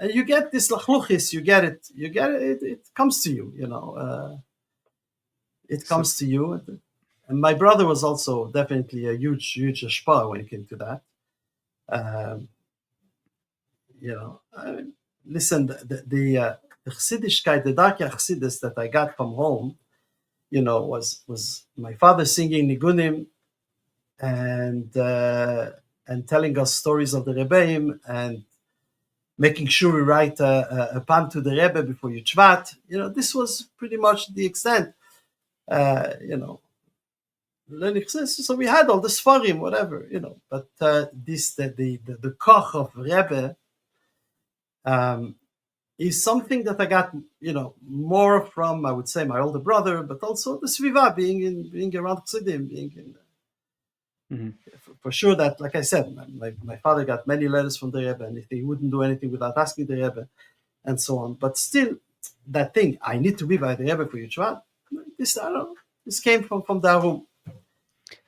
you get this lachluchis. You get it. It comes to you. It comes to you. And my brother was also definitely a huge ashpah when it came to that. Listen, the Chassidishkeit, the dark Chassidus that I got from home, was my father singing nigunim and telling us stories of the Rebbeim and making sure we write a pan to the Rebbe before you Shvat. This was pretty much the extent. So we had all the Sfarim, whatever, but the koch of Rebbe is something that I got, more from, I would say, my older brother, but also the Sviva, being around Chassidim, for sure that, like I said, my father got many letters from the Rebbe, and he wouldn't do anything without asking the Rebbe, and so on. But still, that thing, I need to be by the Rebbe for Yitzhak, this came from the Arum.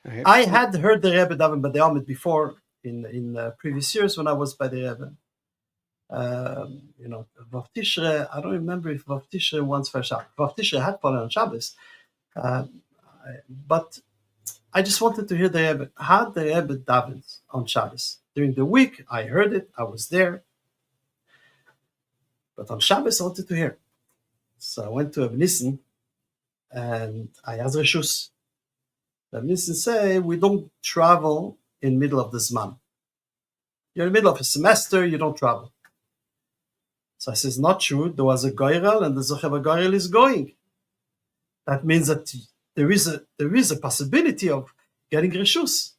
Okay. I had heard the Rebbe daven by the Amid before in previous years when I was by the Rebbe. Vav Tishrei, I don't remember if Vav Tishrei once for Shabbos. Vav Tishrei had fallen on Shabbos, but I just wanted to hear the Rebbe, how the Rebbe davens on Shabbos. During the week, I heard it, I was there, but on Shabbos, I wanted to hear. So I went to Rabbi Nissen, and I asked Rishus. Rabbi Nissen say, we don't travel in middle of the Zman. You're in the middle of a semester, you don't travel. So I says, not true. There was a goyrel, and the Zochev goyrel is going. That means that there is a possibility of getting reshus.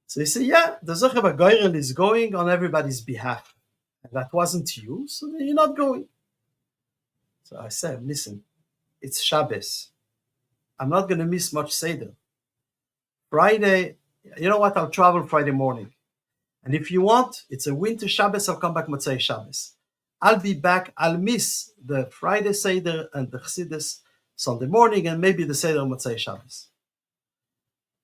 So he said, yeah, the Zochev goyrel is going on everybody's behalf. And that wasn't you, so then you're not going. So I said, listen, it's Shabbos. I'm not going to miss much Seder. Friday, you know what? I'll travel Friday morning. And if you want, it's a winter Shabbos, I'll come back Motzei Shabbos. I'll be back. I'll miss the Friday Seder and the Chassidus Sunday morning, and maybe the Seder Motzei Shabbos.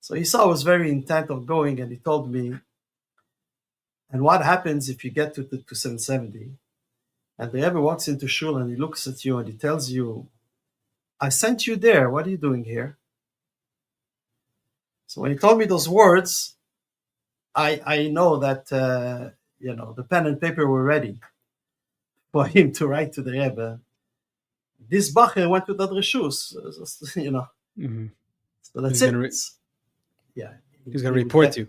So he saw I was very intent on going, and he told me, and what happens if you get to 770, and the Rebbe walks into shul and he looks at you and he tells you, I sent you there. What are you doing here? So when he told me those words, I know that, the pen and paper were ready for him to write to the Rebbe. This Bacher went with that Rishus, Mm-hmm. So that's it. He's going to report you.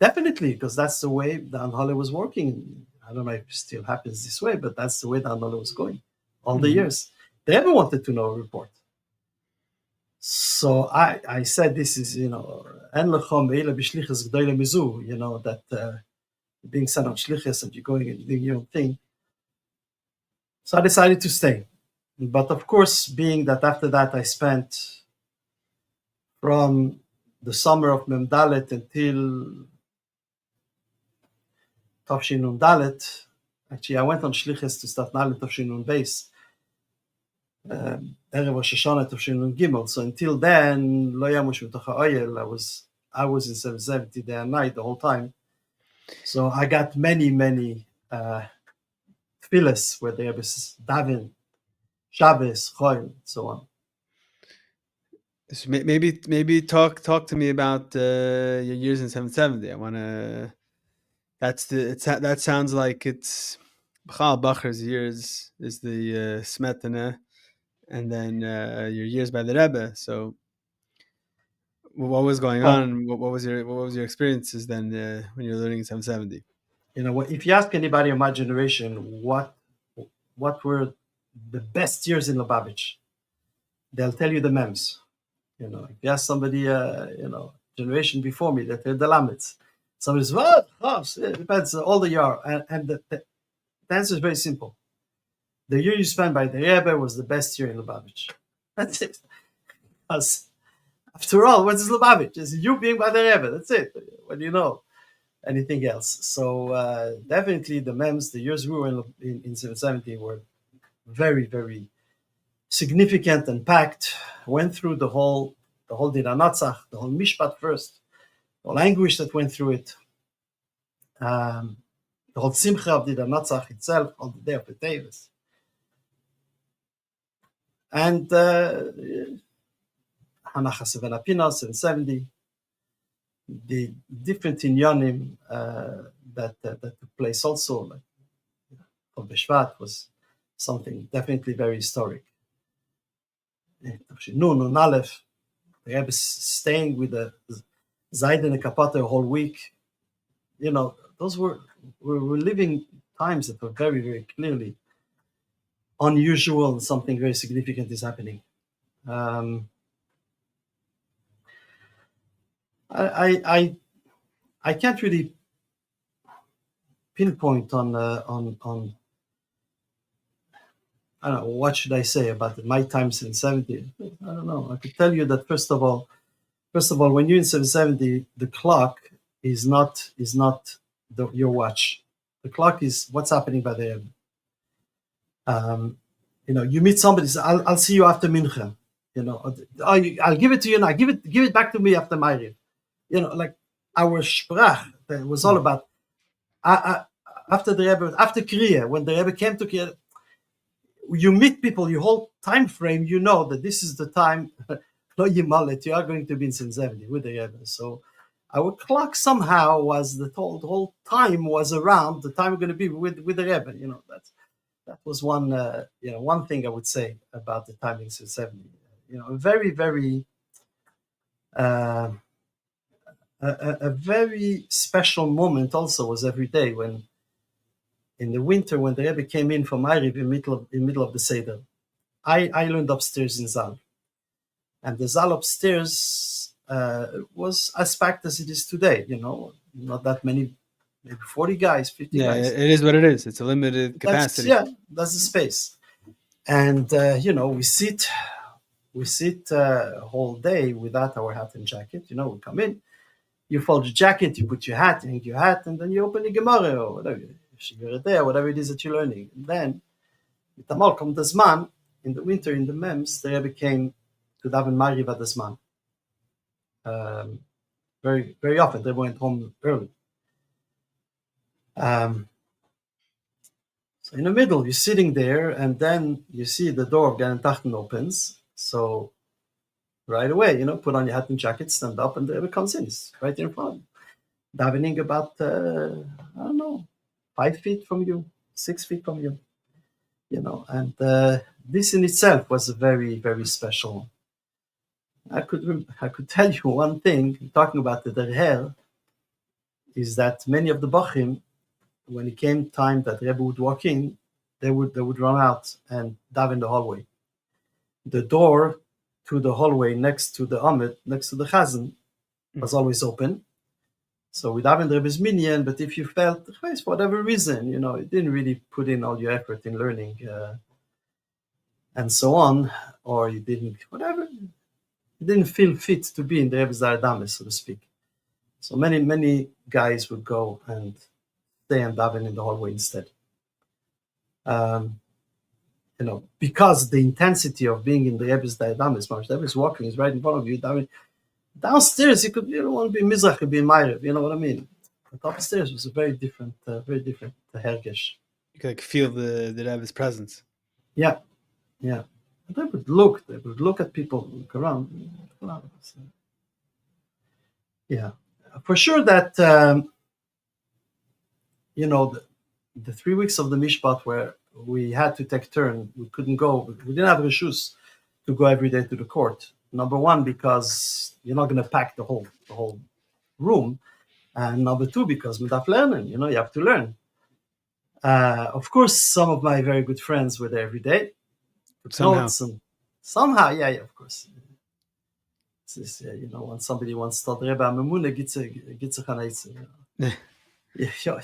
Definitely, because that's the way the Anhale was working. I don't know if it still happens this way, but that's the way the Anhale was going all the years. They never wanted to know a report. So I said, this is, that being sent on Shlichus and you're going and doing your own thing. So I decided to stay. But of course, being that after that I spent from the summer of Mem Dalet until Tafshin Nun Dalet. Actually, I went on Shlichus to start Nalet Tafshin Nun Beis. Erev Rosh Hashanah Tafshin Nun Gimel. So until then, Lo Yamush Mitocha Oyel. I was in 770 day and night the whole time. So I got many tefillas where they have Davin, Shabbos, Choil, so on. So maybe talk to me about your years in 770. I want to. That sounds like it's Michoel Bacher's years is the Smetana, and then your years by the Rebbe. So what was going Well, on? What was your experiences then when you were learning in 770? if you ask anybody of my generation what were the best years in Lubavitch, they'll tell you the mems. If you ask somebody, generation before me, that they're the lamets. Somebody says, what? Oh, it depends all the year. And the answer is very simple. The year you spent by the Rebbe was the best year in Lubavitch. That's it. Because after all, what is Lubavitch? It's you being by the Rebbe. That's it. What do you know? Anything else? So definitely the mems, the years we were in 770 were very, very significant and packed. Went through the whole Didant, the whole Mishpat first, the whole anguish that went through it, the whole Simcha of Didant itself, on the day of the Tevis. And Hanacha Sevena Pina, 770, the different inyanim that took place also, like Chol Beshvat was something definitely very historic. Nun Aleph, the Rebbe staying with the Zaydin Kapata a whole week. Those were living times that were very, very clearly unusual, and something very significant is happening. I can't really pinpoint on I don't know, what should I say about my times in 70. I don't know. I could tell you that first of all, when you're in 770, the clock is not your watch. The clock is what's happening by the end. You meet somebody, say, I'll see you after Mincha. I'll give it to you now. Give it back to me after Ma'ariv. Like our sprach, that was all about after the Rebbe, after Kriya, when the Rebbe came to Kriya, you meet people, your whole time frame, you know that this is the time, you are going to be in 770 with the Rebbe. So our clock somehow was the whole time was around the time we're going to be with the Rebbe. That was one thing I would say about the timing 770. A very, very a very special moment also was every day when in the winter when the Rebbe came in from Ma'ariv in middle of the Seder. I learned upstairs in Zal. And the Zal upstairs was as packed as it is today, not that many, maybe 40 guys, 50 guys. Yeah, it is what it is. It's a limited capacity. That's the space. And, we sit a whole day without our hat and jacket. We come in, you fold your jacket, you put your hat, you hang your hat, and then you open the Gemara or whatever it is that you're learning. And then, with Tamal come the Zman, in the winter, in the Mems, the Rebbe came to daven Ma'ariv at the Zman. Very, very often, they went home early. So in the middle, you're sitting there, and then you see the door of Gan Tachten opens. So right away, put on your hat and jacket, stand up, and the Rebbe comes in. It's right in front. Davening about, 5 feet from you, 6 feet from you. And this in itself was a very, very special. I could tell you one thing, talking about the Derher, is that many of the bakim, when it came time that Rebbe would walk in, they would run out and dive in the hallway. The door to the hallway next to the Amid, next to the Chazan, was always open. So we dive in the Rebbe's minyan, but if you felt, for whatever reason, you didn't really put in all your effort in learning, and so on, or you didn't, whatever, you didn't feel fit to be in the Rebbe's Dames, so to speak. So many guys would go and stay and daven in the hallway instead. Because the intensity of being in the Rebbe's Dames, the Rebbe is walking, is right in front of you, davening. Downstairs, you don't want to be Mizrach, you could be Ma'ariv, you know what I mean? But upstairs was a very different hergesh. You could feel the Rebbe's presence. Yeah. They would look at people, look around. Yeah, for sure that the 3 weeks of the mishpat where we had to take turn, we couldn't go. We didn't have reshus to go every day to the court. Number one, because you're not going to pack the whole room, and number two, because without learning, you have to learn. Of course, some of my very good friends were there every day. Somehow, yeah, of course. This is, when somebody wants to Rebbe Mamuna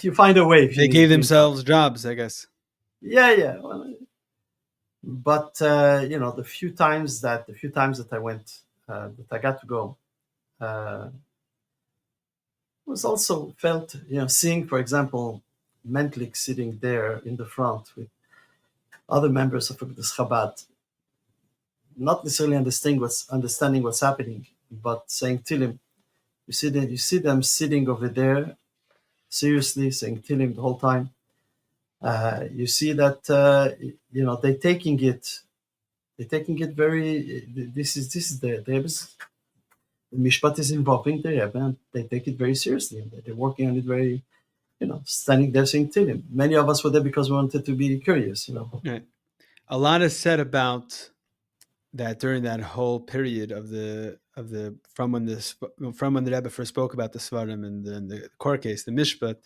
you find a way. They gave themselves jobs, I guess. Yeah. But the few times that I went, that I got to go, was also felt, seeing, for example, Mentlik sitting there in the front with other members of the Chabad, not necessarily understanding what's happening, but saying Tilim. You see them sitting over there, seriously saying Tilim the whole time. You see that they're taking it very. This is the Rebbe's. The Mishpat is involving the Rebbe, and they take it very seriously. They're working on it very, standing there saying Tilim. Many of us were there because we wanted to be curious. Right. A lot is said about that during that whole period of the from when the Rebbe first spoke about the Svarim and the court case, the Mishpat,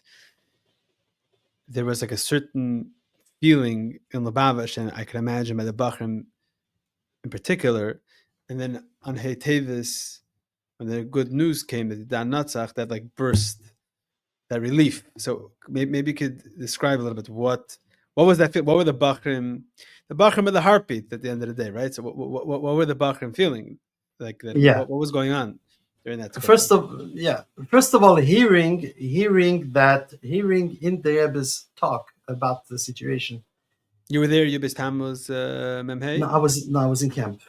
there was like a certain feeling in Lubavitch, and I can imagine by the bakim in particular, and then on Hey Tevis, when the good news came that Dan Natzach, that like burst, that relief. So maybe you could describe a little bit what was that? What were the bakim? The bakim of the heartbeat at the end of the day, right? So what were the bakim feeling like? That, yeah. What was going on during that? First of all, hearing in the Rebbe's talk about the situation. You were there. You was Memhei? No, I was in camp.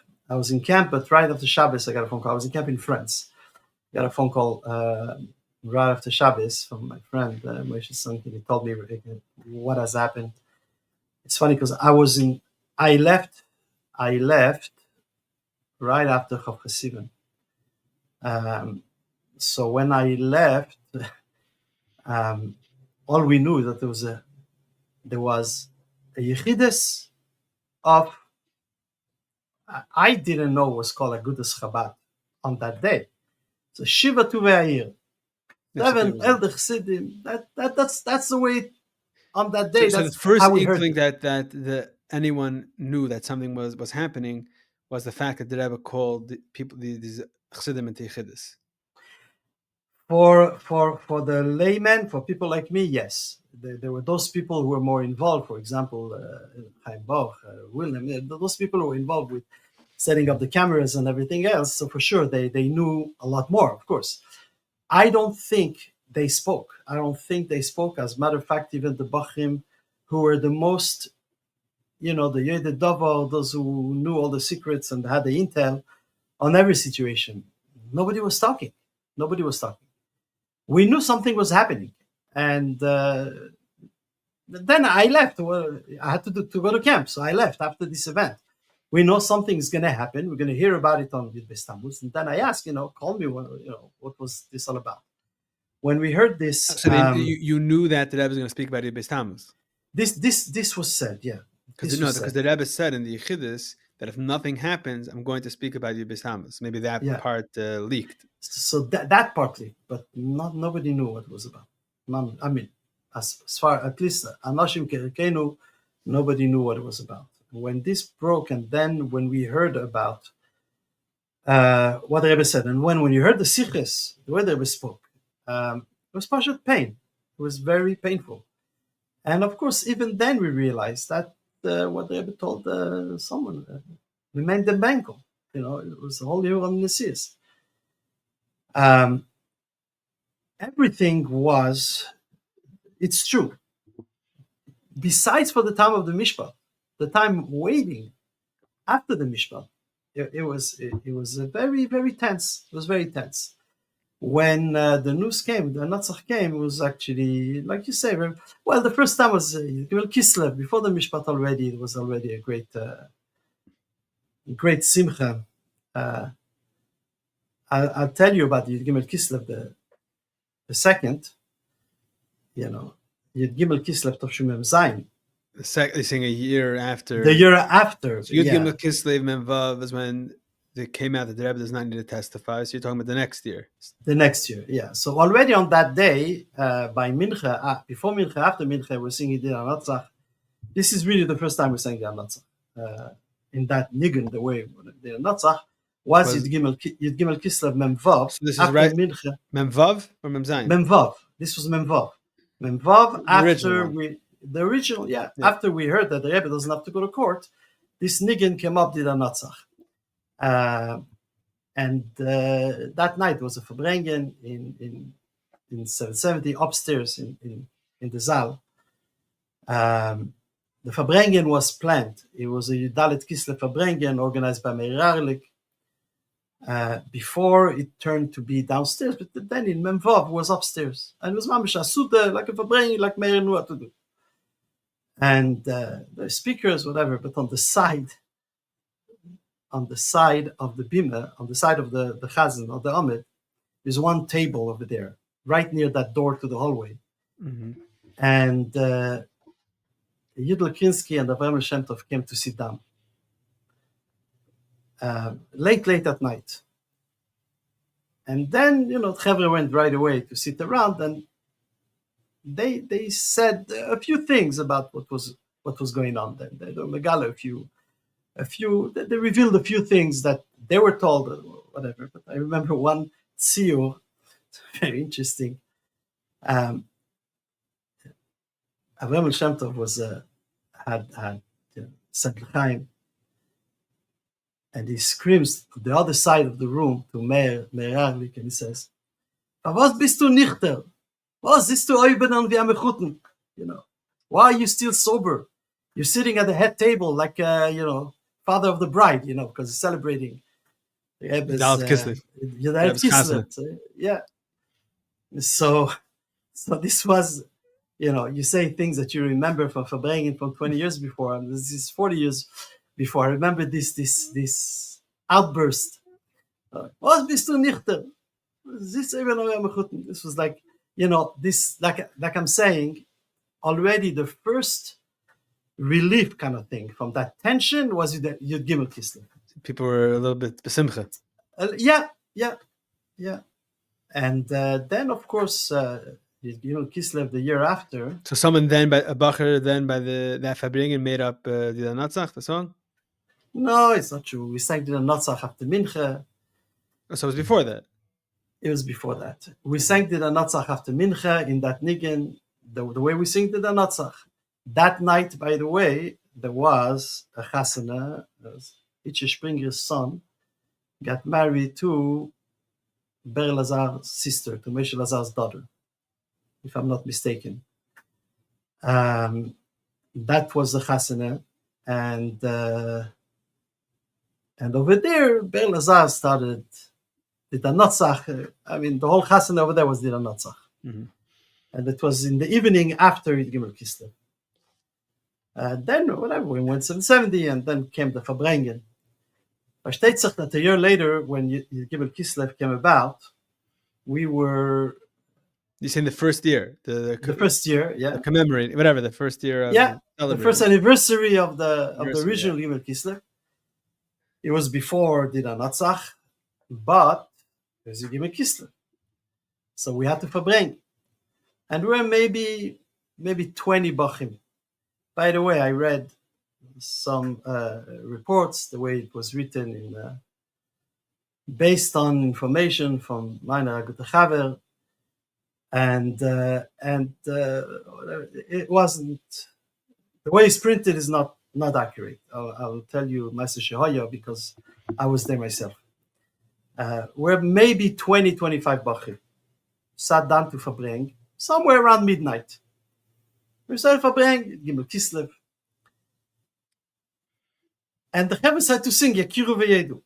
But right after Shabbos, I got a phone call. I was in camp in France. I got a phone call right after Shabbos from my friend Moshe Son. He told me what has happened. It's funny because I left right after Chav Chesivan. So when I left, all we knew that there was a yichidus of, I didn't know was called Agudas Chabad on that day. So Shiva Tuvei 7 elder chassidim. That's the way on that day. So that's the first how we inkling heard that anyone knew that something was happening was the fact that the Rebbe called the people these chassidim into yichidus. For the layman, for people like me, yes. There were those people who were more involved. For example, Chaim Boch, William. Those people who were involved with setting up the cameras and everything else. So for sure, they knew a lot more. Of course, I don't think they spoke. As a matter of fact, even the Bachim, who were the most, the Yede Dava, those who knew all the secrets and had the intel on every situation, nobody was talking. We knew something was happening, and then I left. I had to go to camp, so I left after this event. We know something's going to happen. We're going to hear about it on Yud Tammuz, and then I asked, call me. What was this all about? When we heard this, so you knew that the Rebbe was going to speak about Yud Tammuz. This was said, yeah. Because the Rebbe said in the Yichidus that if nothing happens, I'm going to speak about Yud Tammuz. Maybe that part leaked. So that part leaked, but nobody knew what it was about. None. I mean, as far at least Anashim Kerekenu, nobody knew what it was about. When this broke, and then when we heard about what the Rebbe said, and when you heard the Shlichus, the way the Rebbe spoke, it was pashat pain. It was very painful. And of course, even then we realized that what the Rebbe told someone. We made the banko. It was the whole year on Nisis. Everything was, it's true. Besides for the time of the Mishpat, the time waiting after the Mishpat, it was very, very tense. It was very tense. When the news came, the Natzach came, it was actually, like you say, well, the first time was Gimel Kislev. Before the Mishpat already, it was already a great simcha. I'll tell you about Yud Gimel Kislev, the second, Yud Gimel Kislev Tovshim Mem Zayin. You're saying a year after. The year after. So Yud Gimel Kislev Mem Vav is when they came out that the Rebbe does not need to testify. So you're talking about the next year. The next year, yeah. So already on that day, by Mincha, before Mincha, after Mincha, we're singing Didnt Natzach. This is really the first time we're saying Didnt Natzach. In that nigun, the way Didnt Natzach was Yud Gimel Kislev Mem Vav. So this after is right. Mincha. Mem Vav or Mem Zayin? Mem Vav. This was Mem Vav. Mem Vav after the original, yeah. After we heard that the Rebbe doesn't have to go to court, this nigun came up Didnt Natzach. And that night was a farbrengen in 770 upstairs in the Zal. The farbrengen was planned. It was a Yudalet Kislev farbrengen organized by Meir Arlik. Before it turned to be downstairs, but then in Mem Vav was upstairs. And it was mamish asuda, like a farbrengen, like Meir knew what to do. And the speakers, whatever, but on the side of the bima, on the side of the chazan, of the amid, there's one table over there, right near that door to the hallway. Mm-hmm. And Yudel Krinsky and Avraham Shem Tov came to sit down. Late at night. And then, Chevra went right away to sit around, and they said a few things about what was going on then. They revealed a few things that they were told, whatever. But I remember one tziyur, very interesting. Avraham Shem Tov was had Sed L'chaim, and he screams to the other side of the room to Meir Arlik, and he says, "Was bist du nichter? Was bist du oibenen wie am Echuten? Why are you still sober? You're sitting at the head table like father of the bride, because he's celebrating the Rebbe's Kislev. Yeah. So this was, you say things that you remember from farbrengen from 20 years before, and this is 40 years before. I remember this outburst. Was bist du nichter? This was like, this, like I'm saying, already the first relief kind of thing from that tension was Yud Gimel Kislev. People were a little bit besimcha. Yeah. And then, of course, Yud Gimel Kislev the year after. So someone then, a bacher then by that farbrengen made up Didnt Natzach, the song? No, it's not true. We sang Didnt Natzach after Mincha. So it was before that? It was before that. We sang Didnt Natzach after Mincha in that nigun, the way we sing Didnt Natzach. That night, by the way, there was a chasana, Itche Springer's son, got married to Ber Lazar's sister, to Moshe Lazar's daughter, if I'm not mistaken. That was the chasana, and over there, Ber Lazar started Didnt Natzach. I mean, the whole chasana over there was Didnt Natzach. Mm-hmm. And it was in the evening after Yud Gimel Kislev. Then, whatever, we went 770, and then came the farbrengen. Versteht sich that a year later, when Yud Gimel Kislev came about, we were... You saying the first year? The first year, yeah. Commemorating, whatever, the first year of... Yeah, the first anniversary of the original Yud Gimel Kislev. It was before Didnt Natzach, but it was Yud Gimel Kislev. So we had to farbrengen. And we were maybe 20 bakim. By the way, I read some reports, the way it was written, based on information from Meiner Agut Chaver, and it wasn't, the way it's printed is not not accurate. I'll tell you Master Shehaya because I was there myself. We're maybe 20, 25 bachim sat down to farbrengen somewhere around midnight. We started farbrengen, Gimel Kislev. And the Rebbe said to sing Yakiru V'Yedu.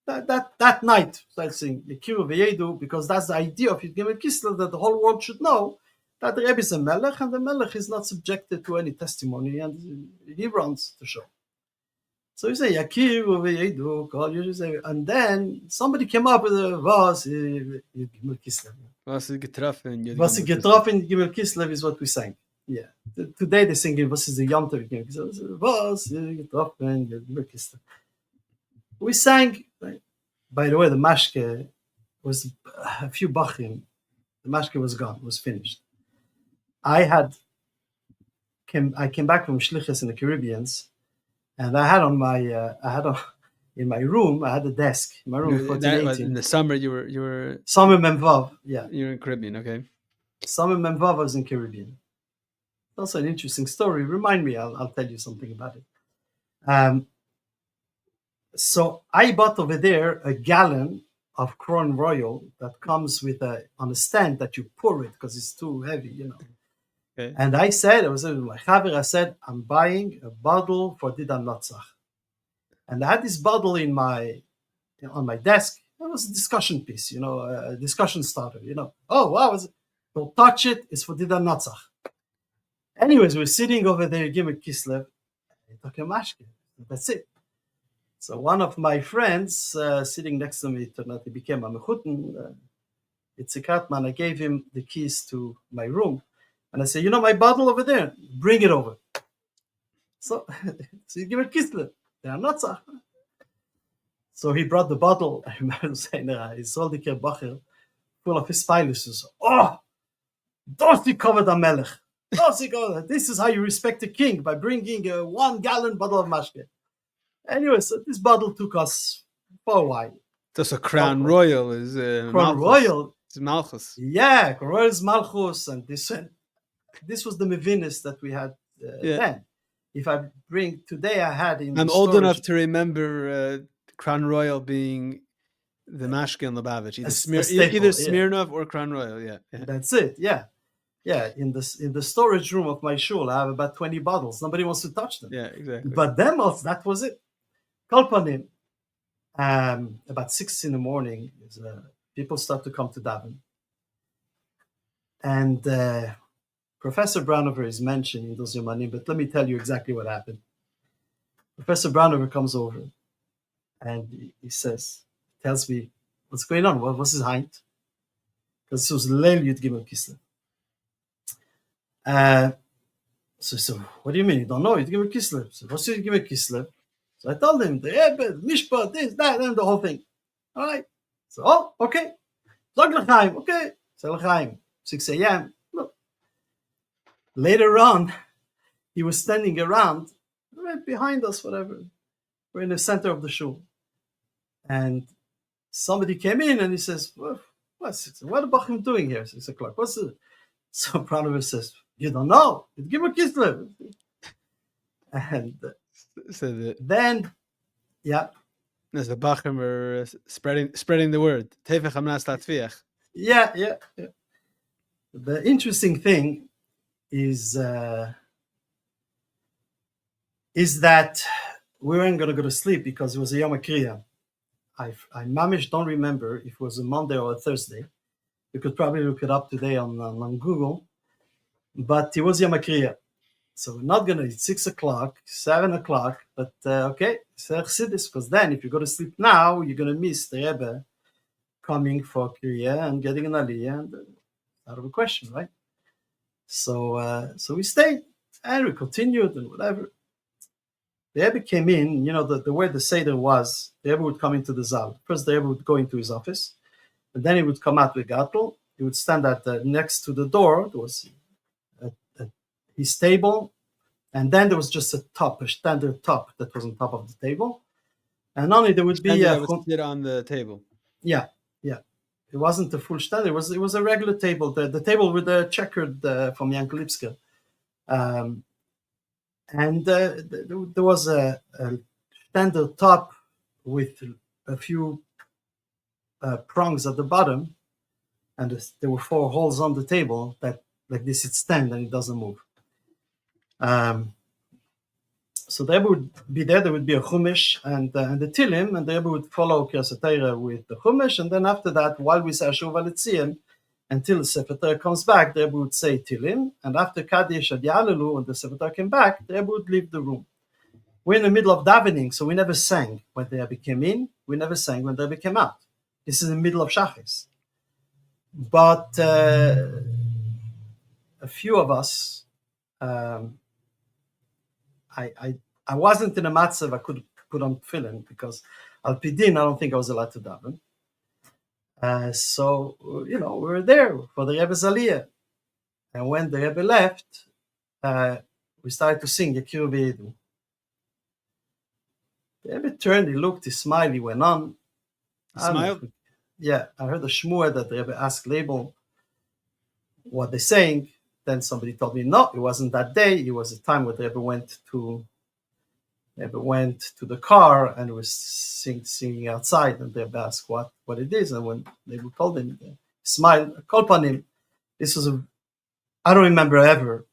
That night, started singing Yakiru V'Yedu because that's the idea of Gimel Kislev, that the whole world should know that the Rebbe is a melech, and the melech is not subjected to any testimony, and he runs the show. So you say Yakiru V'Yedu, and then somebody came up with a was Gimel Kislev. Was getroffen Gimel Kislev is what we sang. Yeah. Today they sing was is the Yom Tov Gimel Kislev. Was getroffen Gimel Kislev. We sang. By the way, the mashke was a few bachim. The mashke was gone. Was finished. I came back from Shlichus in the Caribbeans, and I had in my room. I had a desk in my room. In the summer, you were summer Memvav. Yeah, you're in Caribbean. Okay. Summer Memvav was in Caribbean. Also an interesting story. Remind me. I'll tell you something about it. So I bought over there a gallon of Crown Royal that comes with on a stand that you pour it because it's too heavy, Okay. And I said, I was with my chaver, I said, I'm buying a bottle for didnt. And I had this bottle on my desk. It was a discussion piece, a discussion starter, Oh, wow, don't touch it. It's for didnt. Anyways, we're sitting over there, Gimel Kislev, talking mashke. That's it. So one of my friends sitting next to me, he became a mechutin. It's a Katman. I gave him the keys to my room. And I said, my bottle over there, bring it over. So you give it Kislev. They are not so. So he brought the bottle. I remember saying, he sold the bacher full of his spiluses. Oh, don't you cover the melech. This is how you respect the king, by bringing a 1 gallon bottle of mashke. Anyway, so this bottle took us for a while. So Crown Royal is Crown Royal. It's Malchus. Yeah, Crown Royal is Malchus, and this was the mevinus that we had then. If I bring today, I had in. I'm old enough to remember Crown Royal being the mashke in Lubavitch, either Smirnov or Crown Royal. Yeah, that's it. Yeah. In the storage room of my shul, I have about 20 bottles. Nobody wants to touch them. Yeah, exactly. But them also, that was it. Kolpanim, about 6 in the morning, people start to come to daven. And Professor Brownover is mentioned in those Yomanim, but let me tell you exactly what happened. Professor Brownover comes over and he tells me, what's going on? What's his height? Because this was Leil Yud Gimel Kislev. So what do you mean? You don't know? Yud Gimel Kislev. So what's Yud Gimel Kislev? So I told him, the Rebbe, Mishpat, this, that, and the whole thing. All right. So, okay. Zog l'chaim. Okay. So l'chaim. 6 a.m. Look. Later on, he was standing around, right behind us, whatever. We're in the center of the shul. And somebody came in and he says, what are the bakim doing here? 6 o'clock. What's it? So Brownover says, you don't know. Give a Kislev. And then, yeah. As the Bachim are spreading the word. Yeah. The interesting thing is that we weren't going to go to sleep because it was a Yom HaKriya. I mamish don't remember if it was a Monday or a Thursday. You could probably look it up today on Google. But it was Yom HaKriya. So we're not going to eat 6 o'clock, 7 o'clock, but okay, because then if you go to sleep now, you're going to miss the Rebbe coming for Kriya and getting an Aliyah, and out of a question, right? So we stayed and we continued and whatever. The Rebbe came in, the way the Seder was, the Rebbe would come into the Zal. First, the Rebbe would go into his office, and then he would come out with Gattel. He would stand next to the door. There was his table, and then there was just a standard top that was on top of the table, and only there would be sit on the table. Yeah. It wasn't a full stand. It was a regular table, the table with the checkered from Yankel Lipsker. And there was a standard top with a few prongs at the bottom, and there were 4 holes on the table that, like this, it stands and it doesn't move. So the Rebbe would be there. There would be a chumash and the tilim, and the Rebbe would follow Kiryas Torah with the chumash, and then after that, while we say Asher V'Letzion, until the Sefer Torah comes back, the Rebbe would say tilim, and after Kaddish and Yalelu, and the Sefer Torah came back, the Rebbe would leave the room. We're in the middle of davening, so we never sang when the Rebbe came in. We never sang when the Rebbe came out. This is in the middle of Shachis. But a few of us, I wasn't in a matzav I could put on tefillin because al pidin I don't think I was allowed to daven. So we were there for the Rebbe's aliyah, and when the Rebbe left, we started to sing Yakir V'Yedu. The Rebbe turned, he looked, he smiled, he went on. Smiled? Yeah, I heard a shmua that the Rebbe asked Label what they're saying. Then somebody told me, no, it wasn't that day. It was a time when the Rebbe went to the car and was singing outside, and the Rebbe asked what it is. And when they told him, he smiled, called on him. This was I don't remember ever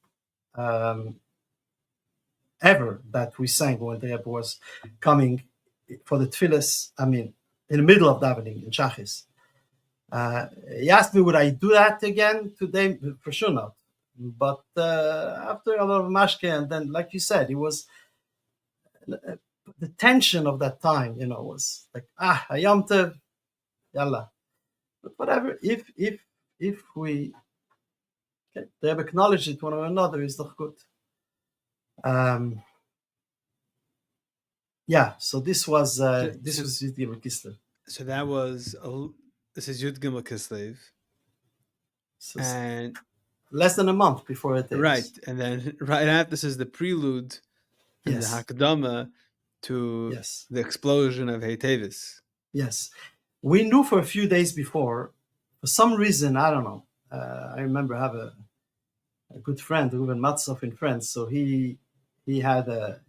that we sang when the Rebbe was coming for the tefillas. I mean, in the middle of davening in Shachis. He asked me, would I do that again today? For sure not. But after a lot of mashke, and then, like you said, it was the tension of that time. Was like Hayom Tov, yalla. But whatever. If we they have acknowledged it one or another is doch good. Yeah. So this was Yud Gimel Kislev. So that was this is Yud Gimel Kislev, So and less than a month before it is. Right, and then right after this is the prelude and Yes. the Hakdama to Yes. the explosion of Hey Tevis. Yes. We knew for a few days before, for some reason, I don't know. I remember I have a good friend, Ruben Matzov in France. So he had a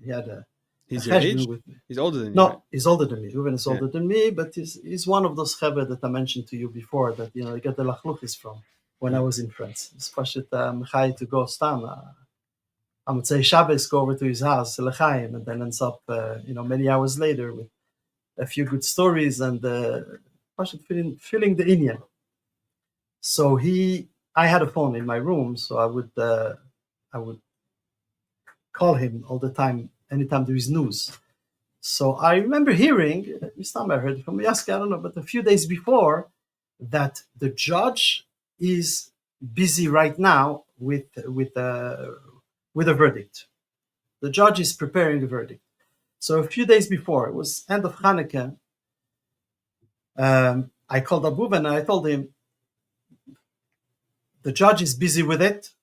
He's a your cheshbon age? with me. He's older than you. No, right? he's older than me. Ruben is Yeah. older than me, but he's one of those chevra that I mentioned to you before that I got the lachluchis from when I was in France. It's pashut mechai to go stam. I would say Shabbos, go over to his house, lechaim, and then ends up many hours later with a few good stories and pashut filling the inyan. So I had a phone in my room, so I would call him all the time, anytime there is news. So I remember hearing, this time I heard from Yaski, I don't know, but a few days before, that the judge is busy right now with a verdict. The judge is preparing the verdict. So a few days before, it was end of Hanukkah, I called Abuba and I told him, the judge is busy with it.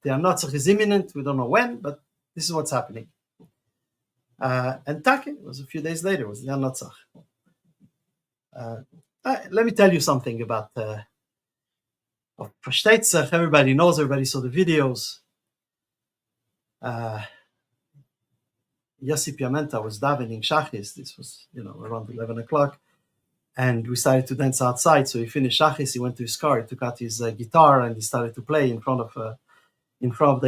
The Natzach is imminent. We don't know when, but this is what's happening. And Taki, it was a few days later, it was the Natzach. Let me tell you something about Verstetzach. Everybody knows, everybody saw the videos. Yossi Piamenta was davening Shachis. This was, around 11 o'clock. And we started to dance outside. So he finished Shachis, he went to his car, he took out his guitar, and he started to play in front of the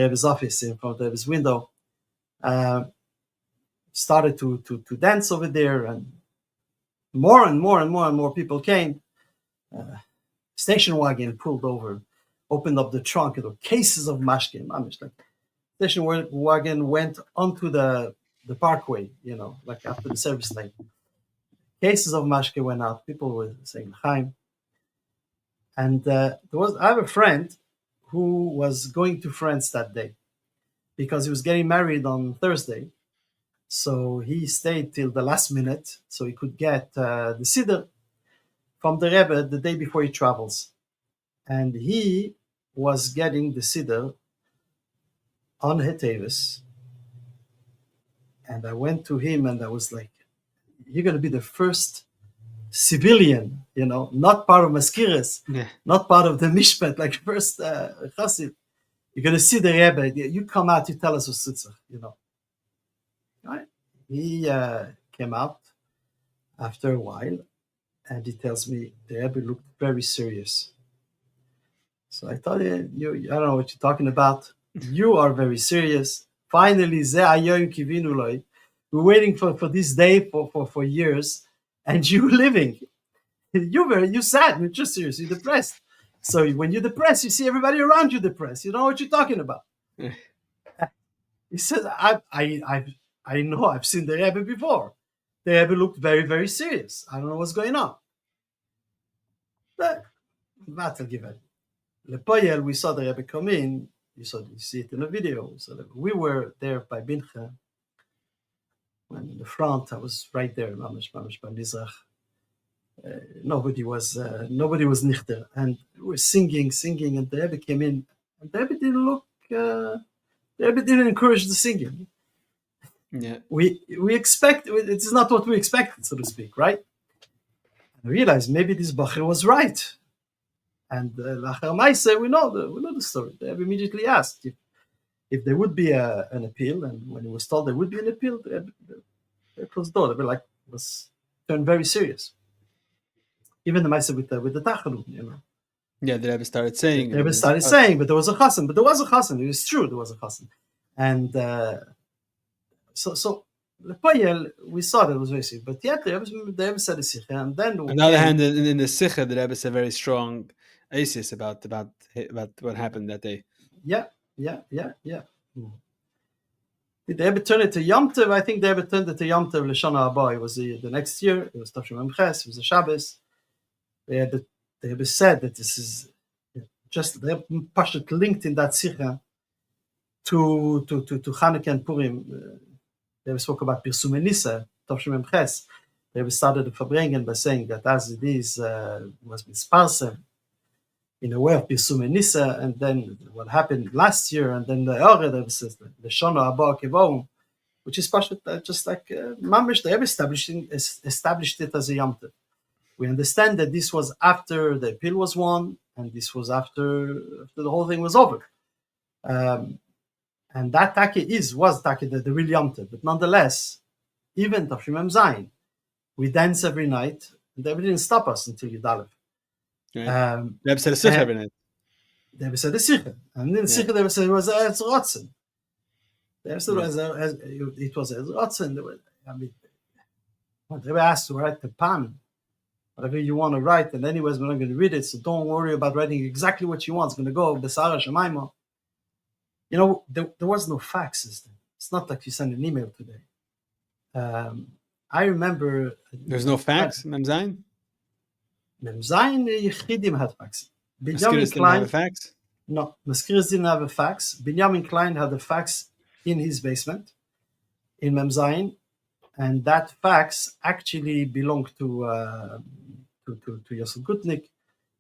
Rebbe's office, in front of the Rebbe's window. Started to dance over there, and more people came. Station wagon pulled over, opened up the trunk, and there were cases of mashke. Station wagon went onto the parkway, like after the service lane. Cases of mashke went out. People were saying Chaim. And I have a friend who was going to France that day because he was getting married on Thursday. So he stayed till the last minute so he could get the siddur from the Rebbe the day before he travels. And he was getting the siddur on Hetevis. And I went to him and I was like, you're going to be the first civilian, not part of Maskiris, not part of the Mishpat, like first Chassid. You're going to see the Rebbe. You come out, you tell us what's sitzach, Right? He came out after a while, and he tells me the Rebbe looked very serious. So I thought, I don't know what you're talking about. You are very serious. Finally, we're waiting for this day for years, and you living. You sad, you're just serious, you're depressed. So when you're depressed, you see everybody around you depressed. You know what you're talking about. He says, I know, I've seen the Rebbe before. The Rebbe looked very, very serious. I don't know what's going on. But Lepoyel, we saw the Rebbe come in. You see it in the video. So we were there by Bincha. And in the front, I was right there, Mamash by Mizrach. Nobody was nichter, and we were singing, and the Rebbe came in, and the Rebbe didn't look. The Rebbe didn't encourage the singing. Yeah, we expect it's not what we expected, so to speak, right? I realized maybe this Bacher was right, and Lachar Maaseh, we know the story. The Rebbe immediately asked if there would be an appeal, and when he was told there would be an appeal, the Rebbe closed the door. The Rebbe was turned very serious. Even the Maaseh with the Tachanun, Yeah, the Rebbe started saying. The Rebbe started saying, but there was a chassan. It was true, there was a chassan. And so Lepoyel, we saw that it was very serious. But yet the Rebbe said a sikha, and then on the other hand, in the sikha, the Rebbe said very strong asis about what happened that day. Yeah. Did the Rebbe turn it to Yom Tov? I think the Rebbe turned it to Yom Tov L'Shana Haba. It was the next year. It was Tavshim Memches. It was a Shabbos. The Rebbe said that this is just the Rebbe linked in that sikha to Chanukah and Purim. The Rebbe spoke about Pirsum Nisa, Tavshim Memches. The Rebbe started the farbrengen by saying that as it is was misparsem in a way of Pirsum Nisa, and then what happened last year, and then the Rebbe says the Shana Haba Kevom, which is just like Mamish. The Rebbe established it as a Yom Tov. We understand that this was after the appeal was won, and this was after the whole thing was over. And that take was take the real Yom Tov. But nonetheless, even Tafshim Mem Zayin, we dance every night, and they didn't stop us until Yudalev. Right. The Rebbe said a sikha every night. The Rebbe said a sikha. And then the sikha, the Rebbe said it was a rotzen. The Rebbe said it was a rotzen. I mean, the Rebbe asked to write the pan, whatever you want to write, and anyways, we're not going to read it, so don't worry about writing exactly what you want. It's going to go Besara Shemaima. There was no fax system. It's not like you send an email today. I remember... There's no fax, Mem Zayin? Mem Zayin, Yechidim had fax. Maskiris didn't have a fax? No, Maskiris didn't have a fax. Binyamin Klein had a fax in his basement, in Mem Zayin, and that fax actually belonged to Yosef Gutnik,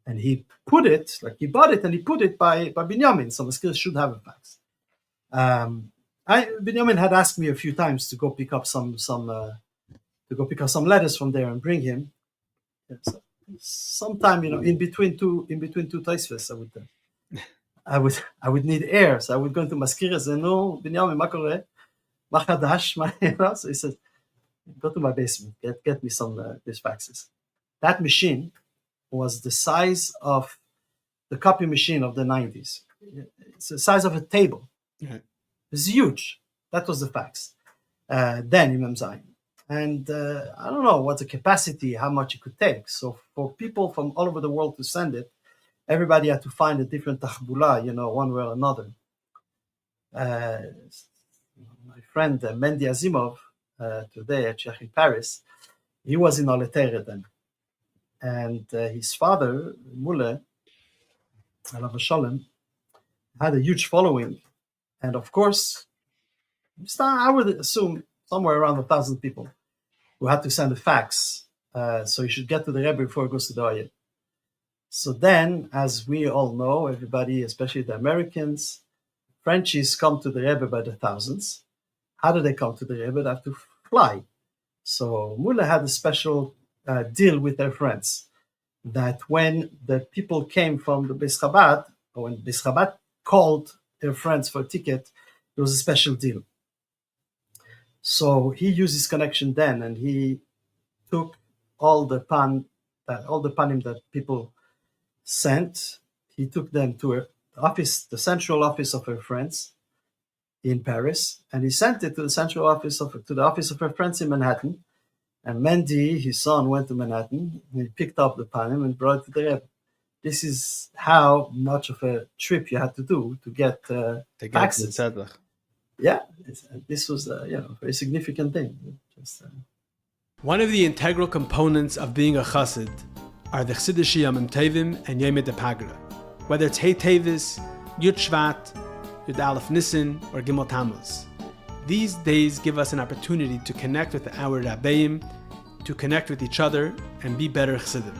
and he bought it and he put it by Binyamin, so Maskiris should have a fax. Binyamin had asked me a few times to go pick up some letters from there and bring him. So sometime, in between two taisves, I would need air, so I would go into Maskiris and no, Binyamin, ma kore, ma chadash, so he said, go to my basement, get me some these faxes. That machine was the size of the copy machine of the 90s. It's the size of a table. Yeah. It's huge. That was the fax. Then in Mem Zayin. And I don't know what the capacity, how much it could take. So for people from all over the world to send it, everybody had to find a different tachbula, one way or another. My friend Mendy Azimov, today at Czech in Paris, he was in Oletere then. And his father, Mule, Alav Shalom, had a huge following. And of course, I would assume somewhere around 1,000 people who had to send a fax. So you should get to the Rebbe before it goes to the Oyed. So then, as we all know, everybody, especially the Americans, Frenchies come to the Rebbe by the thousands. How do they come to the Rebbe? They have to fly. So Mule had a special deal with their friends that when the people came from the Beis Chabad, or when Beis Chabad called Air France for a ticket, there was a special deal. So he used his connection then, and he took all the panim that people sent. He took them to the central office of Air France in Paris, and he sent it to the office of Air France in Manhattan. And Mendy, his son, went to Manhattan. And he picked up the panim and brought it to the Rebbe. This is how much of a trip you had to do to get taxes. Yeah, this was a very significant thing. One of the integral components of being a chassid are the chassidische Yom Tovim and Yom Pagra. Whether it's Hey Tevis, Yud Shvat, Yud Aleph Nisan, or Gimel Tammuz. These days give us an opportunity to connect with our Rabbeim, to connect with each other, and be better chassidim.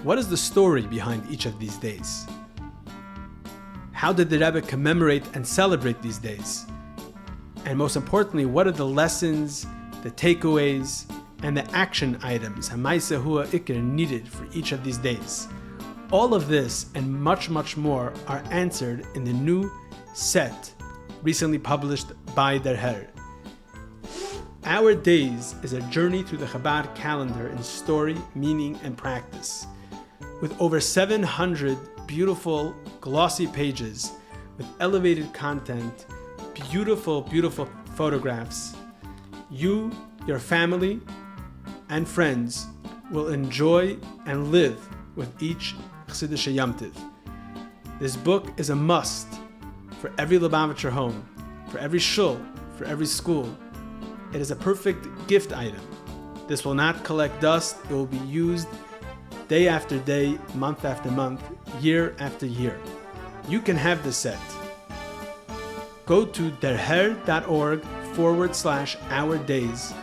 What is the story behind each of these days? How did the Rebbe commemorate and celebrate these days? And most importantly, what are the lessons, the takeaways, and the action items Hamaisa Hua Ikr needed for each of these days? All of this and much, much more are answered in the new set recently published by Der Herr. Our Days is a journey through the Chabad calendar in story, meaning, and practice. With over 700 beautiful, glossy pages with elevated content, beautiful, beautiful photographs, you, your family, and friends will enjoy and live with each Chassidische Yom Tov. This book is a must for every Lubavitcher home, for every shul, for every school. It is a perfect gift item. This will not collect dust. It will be used day after day, month after month, year after year. You can have this set. Go to derher.org/our days.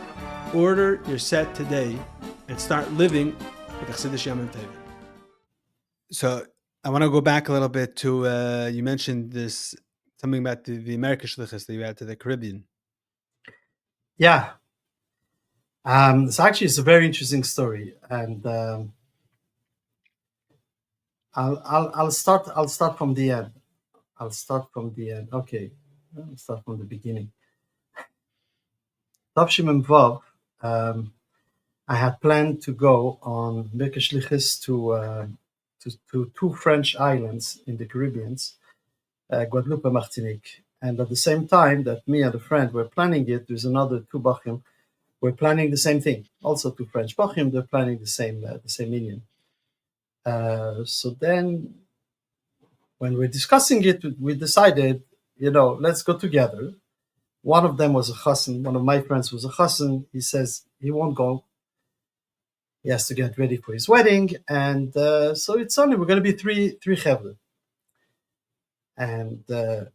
Order your set today and start living with Chassidische Yom Tov. So I want to go back a little bit to, you mentioned this, something about the American Shlichus that you had to the Caribbean. Yeah. So actually, it's a very interesting story, and I'll start from the end. Okay, I'll start from the beginning. Tavshim Vav, I had planned to go on American Shlichus to two French islands in the Caribbean, Guadeloupe and Martinique. And at the same time that me and a friend were planning it, there's another two bakim were planning the same thing. Also two French bakim, they're planning the same Indian. So then, when we're discussing it, we decided, let's go together. One of them was a chassan. One of my friends was a chassan. He says he won't go. He has to get ready for his wedding, and so it's only we're going to be three chevre. And the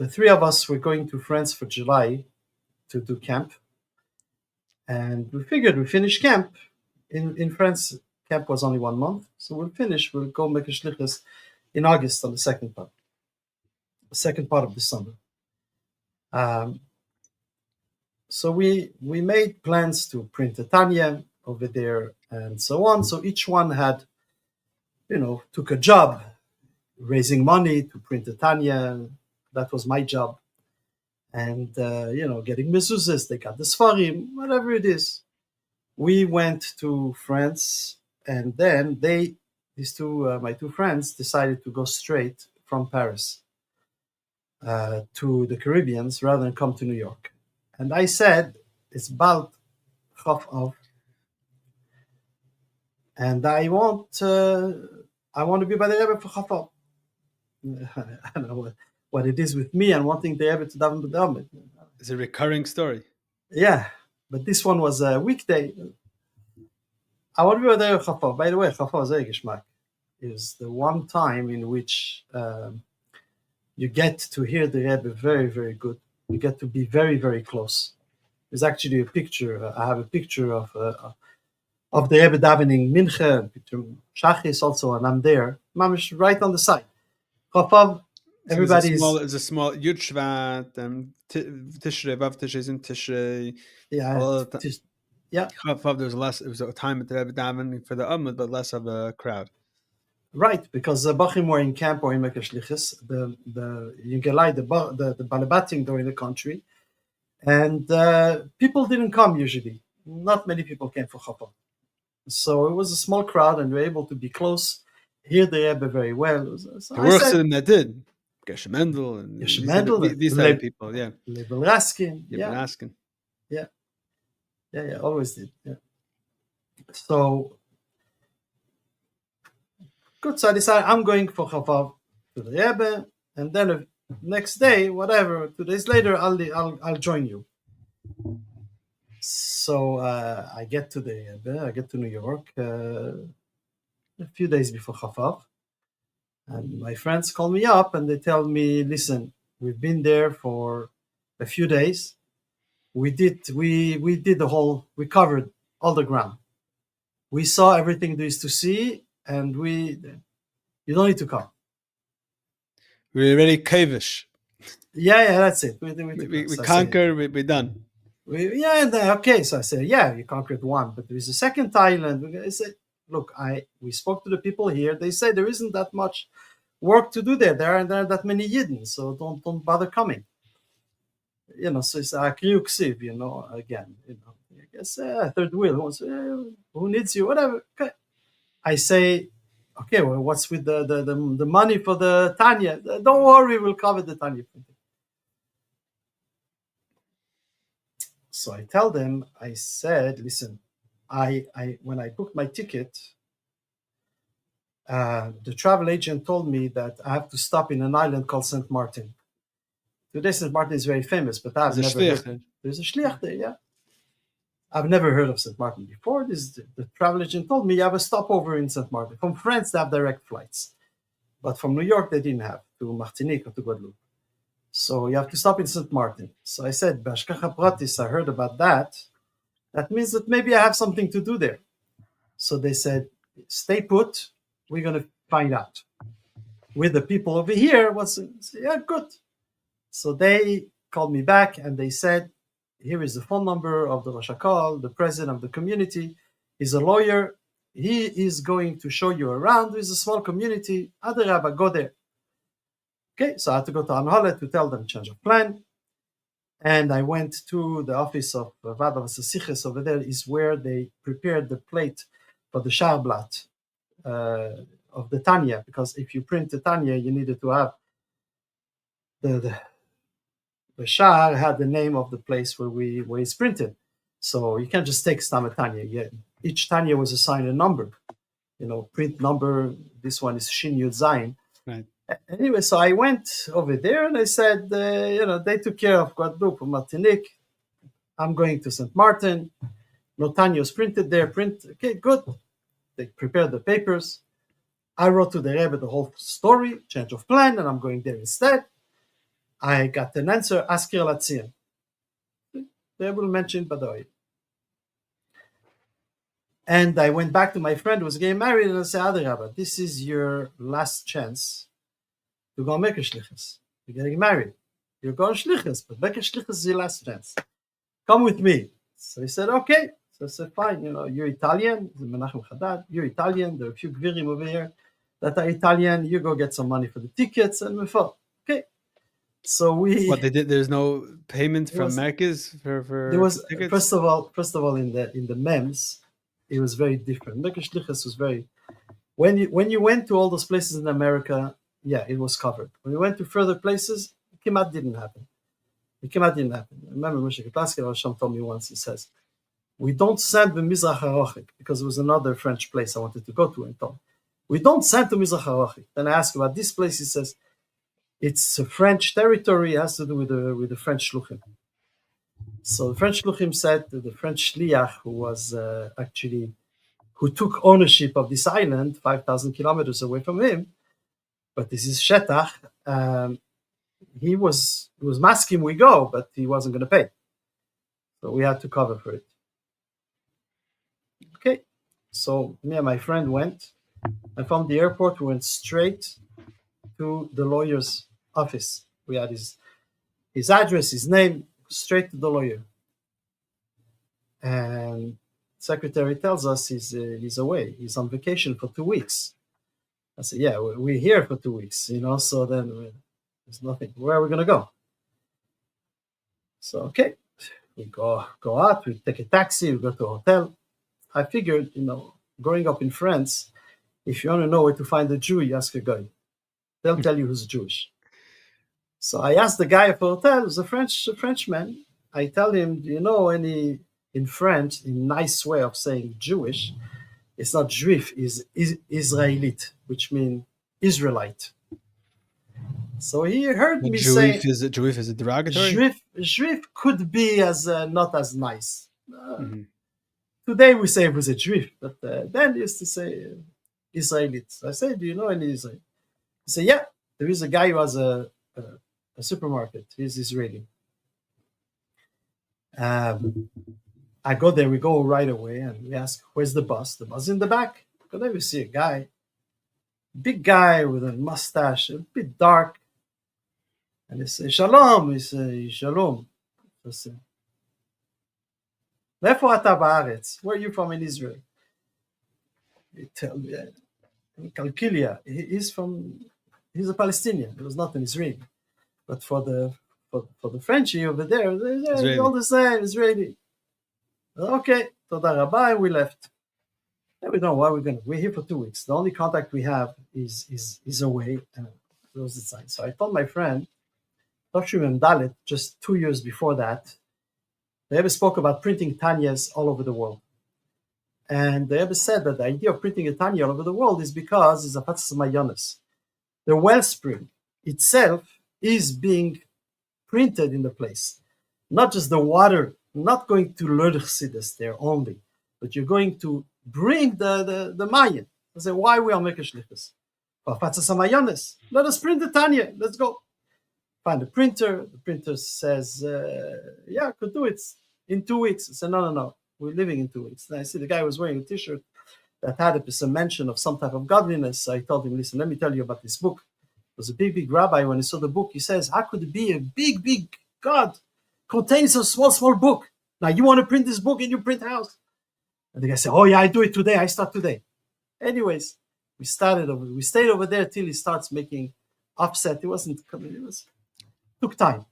three of us were going to France for July to do camp. And we figured we finish camp. In France, camp was only 1 month. So we'll go make a shlichus in August on the second part of the summer. So we made plans to print a Tanya over there and so on. So each one had, took a job, raising money to print a Tanya. That was my job. And, getting mezuzahs, they got the sfarim, whatever it is. We went to France, and then my two friends decided to go straight from Paris to the Caribbean rather than come to New York. And I said, it's about Chaf Av, and I want to be by the Rebbe for Chaf Av. I don't know what it is with me and wanting the Rebbe to daven b'damid. It's a recurring story. Yeah, but this one was a weekday. I want to be by the Rebbe for Chaf Av. By the way, Chaf Av is the one time in which you get to hear the Rebbe very, very good. You get to be very, very close. There's actually a picture. I have a picture of the Rebbe davening mincha, picture Shachis also, and I'm there. Mamish right on the side. Chafav, everybody's. It's a small Yud Shvat, Tishrei, Vav Tishrei, and Tishrei. Yeah. Chafav, it was a time at the Rebbe davening for the Ummah, but less of a crowd. Right, because the bakim were in camp or in Mecca Shlichus, the Yingelai, the Balabatim during the country, and people didn't come usually. Not many people came for Chapa. So it was a small crowd, and we were able to be close, hear the Rebbe very well. So There I were said, Chassidim that did. Geshe Mendel and Yeshe Mendel, these type of people, yeah. Lebel Raskin, You've been yeah, asking. yeah, always did. Yeah. So good. So I decided I'm going for Chavav to the Rebbe, and then next day, whatever, 2 days later, I'll join you. So I get to the Rebbe, I get to New York a few days before Chavav, and my friends call me up and they tell me, listen, we've been there for a few days. We did we covered all the ground. We saw everything there is to see, and you don't need to come. We're already kavish. Yeah, that's it. We conquered, we're done. Okay, so I said, yeah, you conquered one, but there is a second island. I said, look, we spoke to the people here. They say there isn't that much work to do there. There aren't that many Yidden, so don't bother coming. So it's Akriuksiv, again, I guess third wheel. Who needs you? Whatever. Okay. I say, okay, well, what's with the money for the Tanya? Don't worry, we'll cover the Tanya. So I tell them, I said, listen, I when I booked my ticket, the travel agent told me that I have to stop in an island called St. Martin. Today, St. Martin is very famous, but I've There's a never shliach. heard. There's a shliach there, yeah. I've never heard of St. Martin before. The travel agent told me you have a stopover in St. Martin. From France, they have direct flights, but from New York, they didn't have to Martinique or to Guadeloupe. So you have to stop in St. Martin. So I said, Bashkacha Pratis, I heard about that. That means that maybe I have something to do there. So they said, stay put. We're going to find out. With the people over here, yeah, good. So they called me back and they said, here is the phone number of the Rosh HaKol, the president of the community. He's a lawyer. He is going to show you around. There's a small community. Adarabba, go there. Okay, so I had to go to Anhalet to tell them change of plan. And I went to the office of Vadav Sasiches. Over there is where they prepared the plate for the Sharblat of the Tanya, because if you print the Tanya, you needed to have the Shah had the name of the place where it's printed. So you can't just take Stam Tanya. Each Tanya was assigned a number. Print number, this one is Shin Yud Zayin. Right. Anyway, so I went over there and I said, they took care of Guadeloupe and Martinique. I'm going to St. Martin. No Tanya was printed there. Okay, good. They prepared the papers. I wrote to the Rebbe the whole story, change of plan, and I'm going there instead. I got an answer, Askir Latzir. The Rebbe will mention Badoy. And I went back to my friend who was getting married, and I said, Rabbi, this is your last chance to go make a Shlichus. You're getting married. You're going Shlichus, but make a Shlichus is your last chance. Come with me. So he said, okay. So I said, fine, you're Italian. Menachem Haddad, you're Italian. There are a few Gvirim over here that are Italian. You go get some money for the tickets and we fought. Okay. So What they did? There's no payment from Merkez for there was tickets? First of all, in the MEMS, it was very different. Mekah Shlichus was very when you went to all those places in America, yeah, it was covered. When you went to further places, it didn't happen. I remember Moshe Kaplaski Rosham told me once, he says, we don't send the Mizrach HaRochik, because it was another French place I wanted to go to, and told we don't send to Mizrach HaRochik. Then I asked about this place, he says, it's a French territory, it has to do with the French Shluchim. So the French Shluchim said to the French Shliach, who was who took ownership of this island 5,000 kilometers away from him, but this is Shetach, he was masking we go, but he wasn't going to pay. So we had to cover for it. Okay, so me and my friend went, and from the airport we went straight to the lawyer's office. We had his address, his name, straight to the lawyer. And secretary tells us he's away. He's on vacation for 2 weeks. I said, yeah, we're here for 2 weeks, so then there's nothing. Where are we going to go? So, okay, we go out, we take a taxi, we go to a hotel. I figured, growing up in France, if you want to know where to find a Jew, you ask a guy. They'll tell you who's Jewish. So I asked the guy at the hotel, who's a Frenchman. I tell him, do you know any, in French, a nice way of saying Jewish? It's not Juif, it's Israelite, which means Israelite. So he heard me say, Juif is a derogatory? Juif could be as not as nice. Today we say it was a Juif, but then used to say Israelite. I said, do you know any Israelite? He said, yeah, there is a guy who has a supermarket. He's Israeli. I go there, we go right away, and we ask, where's the bus? The bus is in the back. But then we see a guy, big guy with a mustache, a bit dark. And they say, Shalom. He says, Shalom. I say, מאיפה אתה בארץ? Where are you from in Israel? He tell me, in Kalkilia. He's a Palestinian. He was not an Israeli. But for the Frenchie over there, they're all the same, Israeli. Okay, toda rabba, and we left. And we don't know why we're here for 2 weeks. The only contact we have is away. Those the sign. So I told my friend, Dr. Dalit, just 2 years before that, the Rebbe spoke about printing Tanyas all over the world. And the Rebbe said that the idea of printing a Tanya all over the world is because it's a Fatzas Mayonis. The wellspring itself is being printed in the place. Not just the water, not going to learn Chassidus there only, but you're going to bring the Mayan. I say, why we are making Shlichus? For Fatzas Mayonis. Let us print the Tanya. Let's go. Find the printer. The printer says, yeah, I could do it in 2 weeks. I said, no. We're living in 2 weeks. And I see the guy was wearing a t-shirt that had a mention of some type of godliness. I told him, listen, let me tell you about this book. It was a big rabbi. When he saw the book, he says, how could it be a big God contains a small book? Now you want to print this book in your print house? And the guy said, oh yeah, I do it today. I start today. Anyways, we stayed over there till he starts making upset. It wasn't coming. Took time.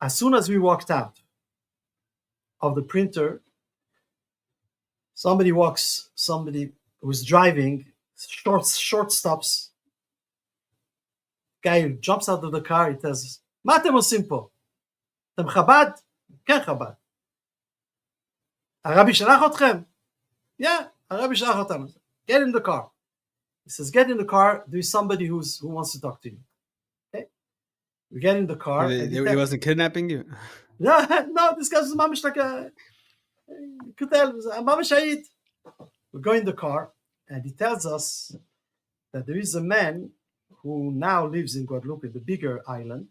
As soon as we walked out of the printer, somebody who's driving, short stops. Guy jumps out of the car, he tells, מה אתם עושים פה? אתם חב"ד? כן חב"ד. הרבי שלח אתכם? Yeah, הרבי שלח אותנו. Get in the car. He says, get in the car, there's somebody who wants to talk to you. Okay? We get in the car. He wasn't kidnapping you? No, this guy's mamish like a mamish Ayid. We go in the car, and he tells us that there is a man who now lives in Guadeloupe, the bigger island,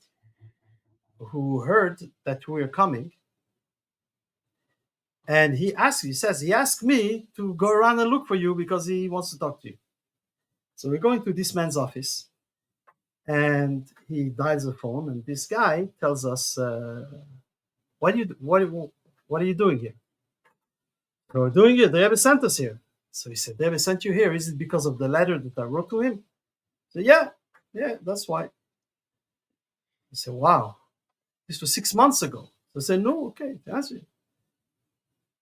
who heard that we are coming. And he asked me to go around and look for you because he wants to talk to you. So we're going to this man's office, and he dials the phone, and this guy tells us, what are you doing here? So we're doing it. The Rebbe sent us here. So he said, the Rebbe sent you here. Is it because of the letter that I wrote to him? So yeah, that's why. I said, wow, this was 6 months ago. So I said, no, okay, answer you.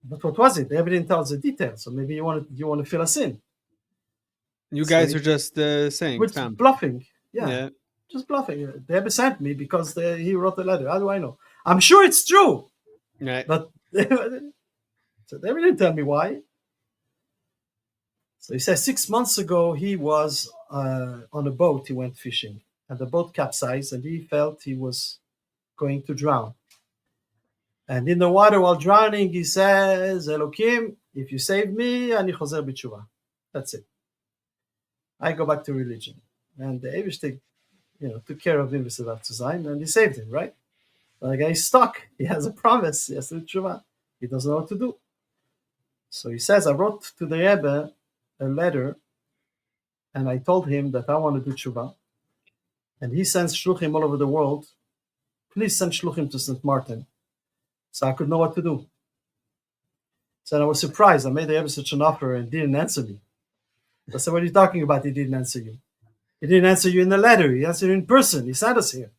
But what was it? The Rebbe didn't tell us the details. So maybe you want to fill us in. You guys are just saying. We're bluffing. Yeah, just bluffing. The Rebbe sent me because he wrote the letter. How do I know? I'm sure it's true. Right. But so they didn't tell me why. So he says 6 months ago he was on a boat. He went fishing, and the boat capsized, and he felt he was going to drown. And in the water while drowning, he says, Elokim, if you save me, ani chozer b'tshuva. That's it. I go back to religion. And the Eibishter, took care of him, and he saved him, right? But the guy's stuck. He has a promise. He has to do tshuva. He doesn't know what to do. So he says, I wrote to the Rebbe a letter, and I told him that I want to do tshuva. And he sends shluchim all over the world. Please send shluchim to St. Martin, so I could know what to do. So I was surprised. I made the Rebbe such an offer and didn't answer me. I said, what are you talking about? He didn't answer you. He didn't answer you in the letter. He answered in person. He sent us here.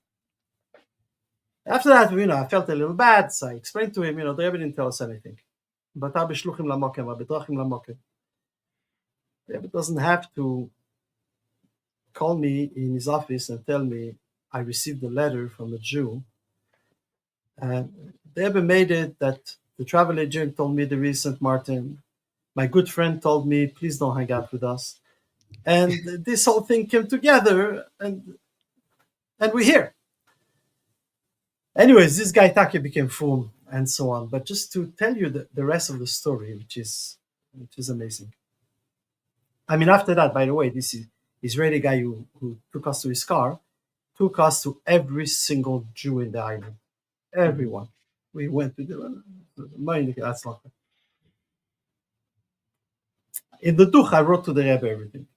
After that, I felt a little bad. So I explained to him, the Rebbe didn't tell us anything. But Rabbi Shluchim Lamokim, Rabbi Drachim Lamokim. The Rebbe doesn't have to call me in his office and tell me I received a letter from a Jew. And the Rebbe made it that the travel agent told me there is St. Martin. My good friend told me, please don't hang out with us. And this whole thing came together, and we're here. Anyways, this guy Taki became full and so on. But just to tell you the rest of the story, which is amazing. I mean, after that, by the way, this Israeli guy who took us to his car, took us to every single Jew in the island. Everyone. We went to the in the Duch, I wrote to the Rebbe everything.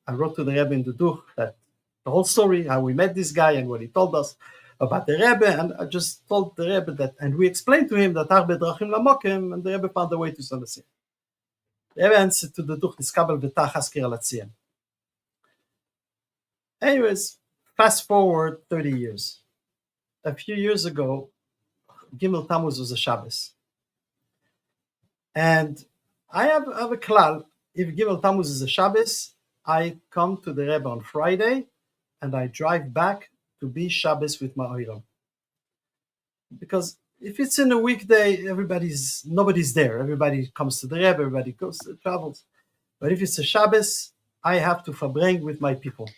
I wrote to the Rebbe in the Duch that the whole story, how we met this guy and what he told us about the Rebbe, and I just told the Rebbe that, and we explained to him that Arbe Drachim Lamokim, and the Rebbe found a way to send us here. The Rebbe answered to the Duch, Niskabel V'tach Haskir Alatziyah. Anyways, fast forward 30 years. A few years ago, Gimel Tammuz was a Shabbos. And I have a klal. If Gimel Tammuz is a Shabbos, I come to the Rebbe on Friday, and I drive back to be Shabbos with my Oilam. Because if it's in a weekday, nobody's there. Everybody comes to the Rebbe, everybody goes to travels. But if it's a Shabbos, I have to farbrengen with my people.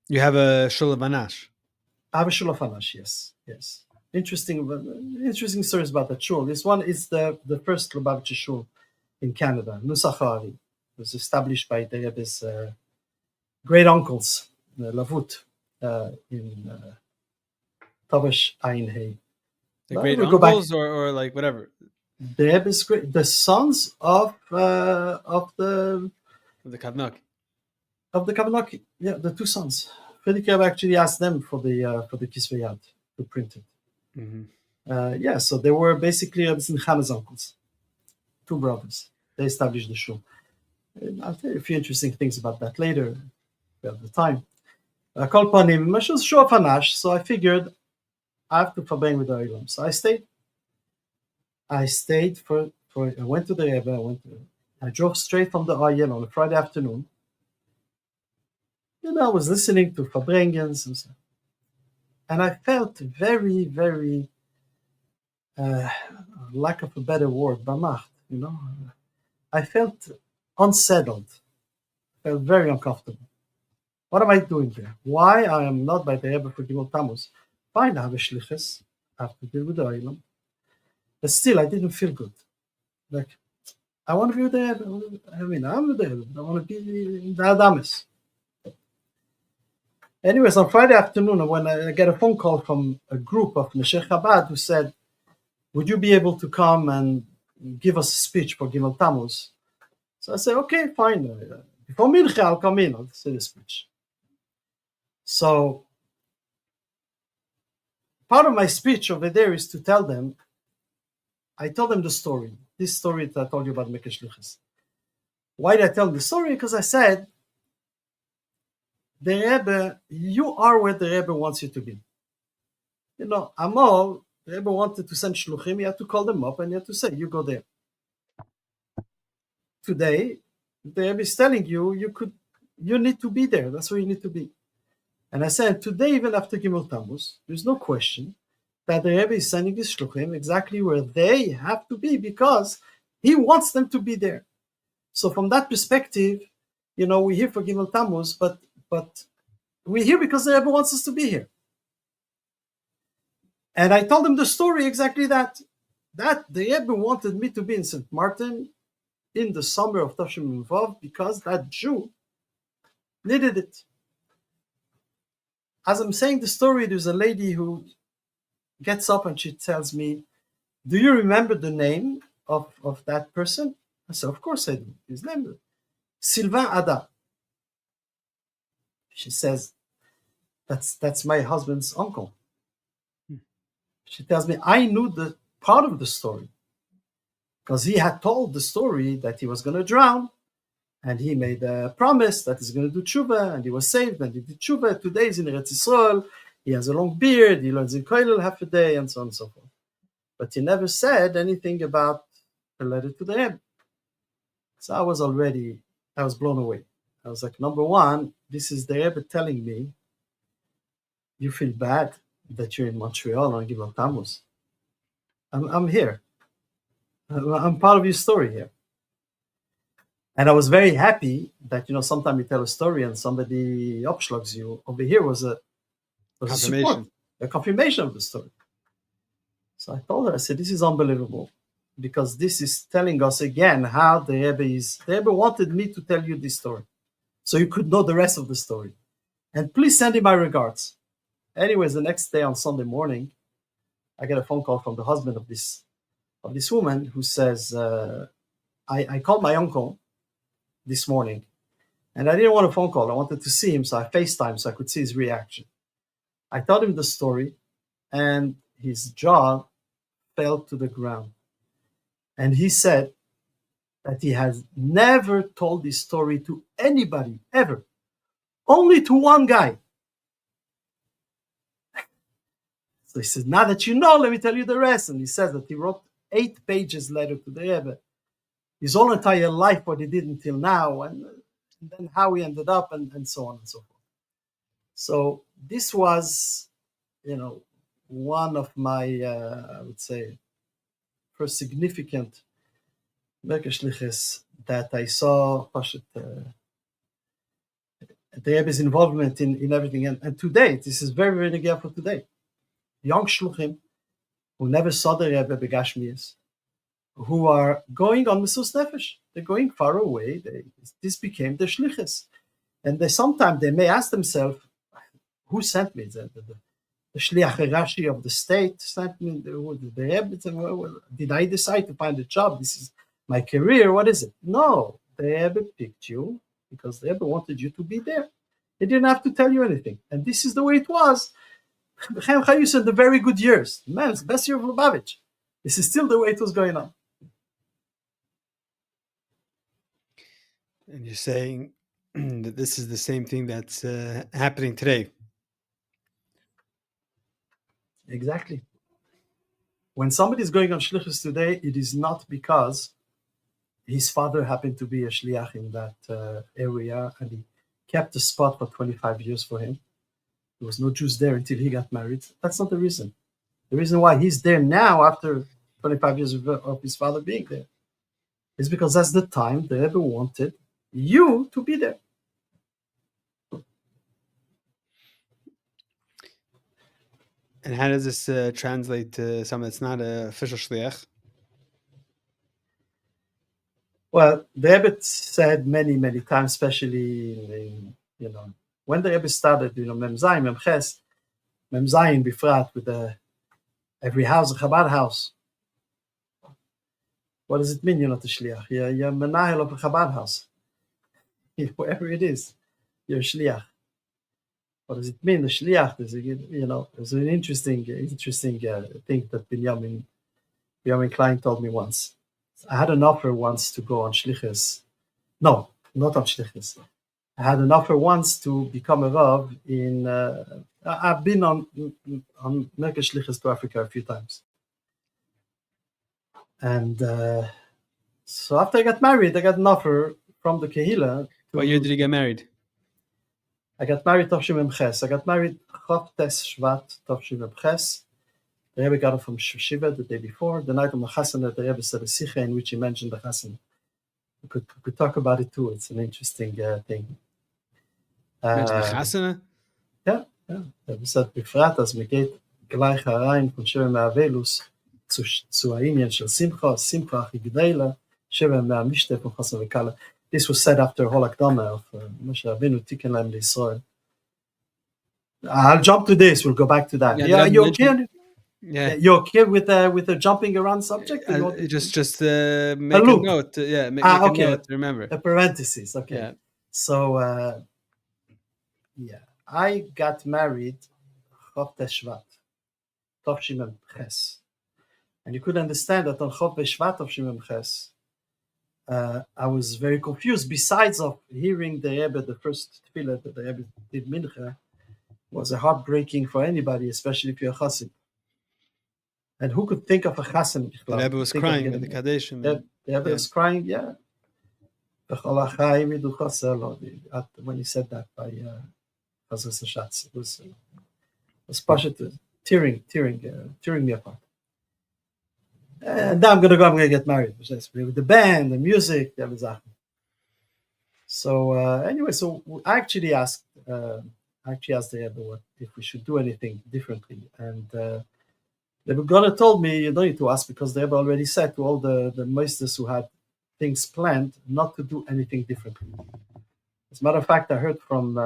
You have a shul of Anash. I have a shul of Anash, yes. Interesting stories about that shul. This one is the first Lubavitcher shul in Canada. Nusach Ha'ari. It was established by the Rebbe's great uncles, Lavut, in Tavish Ayin Hei. The great uncles or like whatever. The Rebbe's the sons of the Kavnaki. Of the Kavnaki. Yeah, the two sons. Frierdiker Rebbe actually asked them for the Kisvei Yad to print it. Mm-hmm. So they were basically Rebbe Simcha's uncles, two brothers. They established the shul. I'll tell you a few interesting things about that later. We have the time. Kol panim, Mashul's shul of Anash, so I figured I have to farbrengen with the Oilam. So I stayed. I went to the Rebbe. I drove straight from the Oyel on a Friday afternoon. I was listening to farbrengens and so. And I felt very, very, lack of a better word, bamacht, I felt unsettled. I felt very uncomfortable. What am I doing there? Why I am not by the Rebbe for Gimel Tammuz? Fine, I have a Shlichus. I have to deal with the Oilam. But still, I didn't feel good. Like, I want to be with the Rebbe. I mean, I'm with the Rebbe. I want to be in the Adamis. Anyways, on Friday afternoon, when I get a phone call from a group of Meshech Chabad who said, would you be able to come and give us a speech for Gimel Tammuz? So I said, okay, fine. Before Mincha, I'll come in. I'll say the speech. So part of my speech over there is to tell them, I told them the story. This story that I told you about Mekeh Shlichus. Why did I tell them the story? Because I said, the Rebbe, you are where the Rebbe wants you to be. Amol, the Rebbe wanted to send shluchim, you had to call them up and you had to say, you go there. Today, the Rebbe is telling you, you need to be there. That's where you need to be. And I said, today, even after Gimel Tammuz, there's no question that the Rebbe is sending his shluchim exactly where they have to be because he wants them to be there. So from that perspective, we're here for Gimel Tammuz, but we're here because the Rebbe wants us to be here. And I told him the story exactly that the Rebbe wanted me to be in St. Martin in the summer of Tashim Vav because that Jew needed it. As I'm saying the story, there's a lady who gets up and she tells me, do you remember the name of that person? I said, of course I do. His name is Sylvain Ada. She says, that's my husband's uncle. She tells me, I knew the part of the story because he had told the story that he was going to drown And he made a promise that he's going to do tshuva, and he was saved, and he did tshuva. 2 days in Eretz Yisrael. He has a long beard. He learns in kollel half a day, and so on and so forth. But he never said anything about the letter to the Rebbe. So I was blown away. I was like, number one, this is the Rebbe telling me, you feel bad that you're in Montreal on Gibel Tammuz. I'm here. I'm part of your story here. And I was very happy that, sometimes you tell a story and somebody upschlags you. Over here was a support, a confirmation of the story. So I told her, I said, this is unbelievable, because this is telling us again how the Rebbe wanted me to tell you this story, so you could know the rest of the story. And please send him my regards. Anyways, the next day on Sunday morning, I get a phone call from the husband of this woman who says, I called my uncle this morning, and I didn't want a phone call. I wanted to see him, so I FaceTime so I could see his reaction. I told him the story, and his jaw fell to the ground. And he said that he has never told this story to anybody, ever. Only to one guy. So he says, now that you know, let me tell you the rest. And he says that he wrote 8 pages letter to the Rebbe. His whole entire life, what he did until now, and then how he ended up, and so on and so forth. So this was, one of my, I would say, first significant Shlichus that I saw the Rebbe's involvement in everything. And today, this is very, very negia for today. Young shluchim who never saw the Rebbe begashmias, who are going on Mesus Nefesh. They're going far away. This became the Shlichus. And sometimes they may ask themselves, who sent me? The Shliach Rashi of the state sent me, the Rebbe. Did I decide to find a job? This is my career. What is it? No, the Rebbe picked you because the Rebbe wanted you to be there. He didn't have to tell you anything. And this is the way it was. Chaim Chayus in the very good years. Man, it's the best year of Lubavitch. This is still the way it was going on. And you're saying that this is the same thing that's happening today. Exactly. When somebody is going on Shlichus today, it is not because his father happened to be a Shliach in that area and he kept the spot for 25 years for him. There was no Jews there until he got married. That's not the reason. The reason why he's there now after 25 years of his father being there is because that's the time the Rebbe wanted you to be there. And how does this translate to someone that's not an official shliach? Well, the Rebbe said many, many times, especially in, when the Rebbe started, Mem Zayin, Mem Ches, Mem Zayin Bifrat, with every house, a Chabad house. What does it mean you're not a shliach? You're menahel of a Chabad house. Wherever it is, you're a shliach. What does it mean, the shliach? There's an interesting thing that Benjamin Klein told me once. I had an offer once to go on Shlichus. No, not on Shlichus. I had an offer once to become a Rav in. I've been on Merkez Shlichus to Africa a few times. And so after I got married, I got an offer from the Kehila. What year did you get married? I got married Tavshim Mem Ches. I got married Chof Tes Shvat Tavshim Mem Ches. The Rebbe got it from Shiva the day before. The night of the Chasana, the Rebbe said a Sikha in which he mentioned the Chasana. We could talk about it too. It's an interesting thing. Mentioned the Chasana? Yeah. The Rebbe said, Bifrat, as we get gleich herein von Shiva Me'avelus zu Ha'inyan shel Simcha, Simcha Chigdeila, Shiva Me'amishte von Chasana V'Kala. This was said after Hol Hakdama of Moshe Rabbeinu Tiken Lahem L'Yisrael. I'll jump to this. We'll go back to that. Yeah, you're okay. Yeah, you're okay with the jumping around subject. Just make a note. Make a note. Remember a parenthesis. Okay. Yeah. So I got married Chof Teshvat, Tavshim Mem Ches, and you could understand that on Chof Beshvat Tavshim Mem Ches, I was very confused. Besides of hearing the Rebbe, the first tefillah that the Rebbe did mincha, was a heartbreaking for anybody, especially if you're a chassid. And who could think of a chassid? The Rebbe was crying at the Kadeshim. The Rebbe was crying, yeah. When he said that by Chazos Hashatz, it was passionate, tearing me apart. And now I'm gonna get married with the band, the music, the Sachen. So anyway, so I actually asked the Rebbe what if we should do anything differently, and the Rebbe told me you don't need to ask because the Rebbe already said to all the meisters who had things planned not to do anything differently. As a matter of fact, I heard from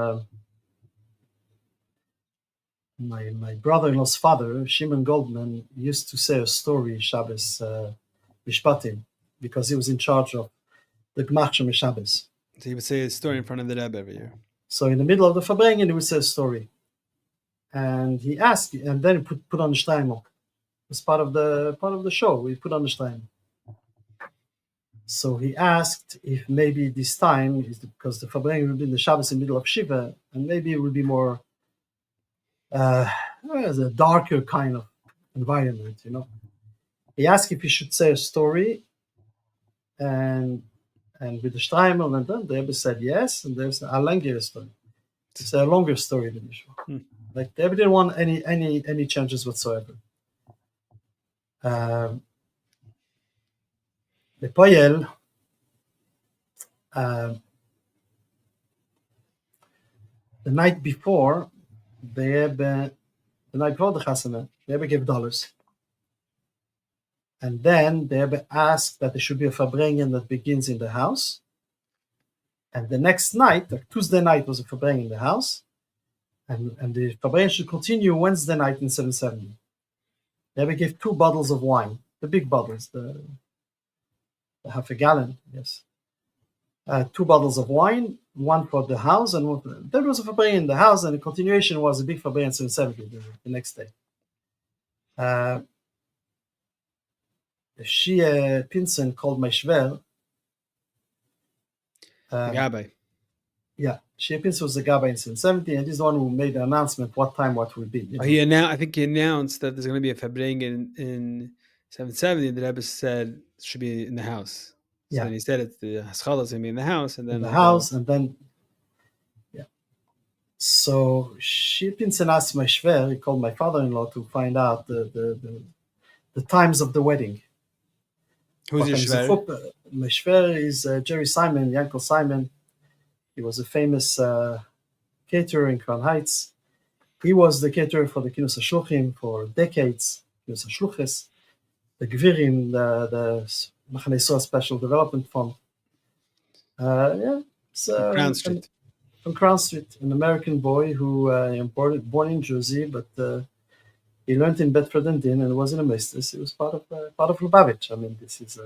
my brother-in-law's father, Shimon Goldman, used to say a story Shabbos Mishpatim because he was in charge of the Gmach Shema Shabbos. So he would say a story in front of the Rebbe every year. So in the middle of the farbrengen, he would say a story, and he asked, and then he put on the Steinmock. It was part of the show. We put on the Steinmock. So he asked if maybe this time is because the farbrengen will be in the Shabbos in the middle of Shiva, and maybe it will be more as a darker kind of environment, He asked if he should say a story, and with the Streimel, and then the Rebbe said yes, and there's a longer story. It's a longer story than usual. Like the Rebbe didn't want any changes whatsoever. The Poyel, the night before, the night before the Chasana, the Rebbe gave $. And then the Rebbe asked that there should be a farbrengen that begins in the house. And the next night, Tuesday night, was a farbrengen in the house. And the farbrengen should continue Wednesday night in 770. The Rebbe gave 2 bottles of wine, the big bottles, the half a gallon, yes. 2 bottles of wine, one for the house, and one for there was a farbrengen in the house, and the continuation was a big farbrengen in 770 the next day. Shia Pinson called my shver. Gabbai. Yeah, Shia Pinson was the Gabbai in 770, and he's the one who made the announcement what time what will be. I think he announced that there's going to be a farbrengen in 770. The Rebbe said it should be in the house. So then he said it's the hiskashrus is going to be in the house, and then yeah. So Shia Pinson asked my shver. He called my father-in-law to find out the times of the wedding. Who's your shver? My shver is Jerry Simon, Yankel Simon. He was a famous caterer in Crown Heights. He was the caterer for the Kinus HaShluchim for decades, Kinus HaShluchus, the Gvirim, the Machanei Soa Special Development Fund. Crown Street. From Crown Street, an American boy who born in Jersey, but he learned in Bedford and Din and was in a Meisters. He was part of Lubavitch. I mean, this is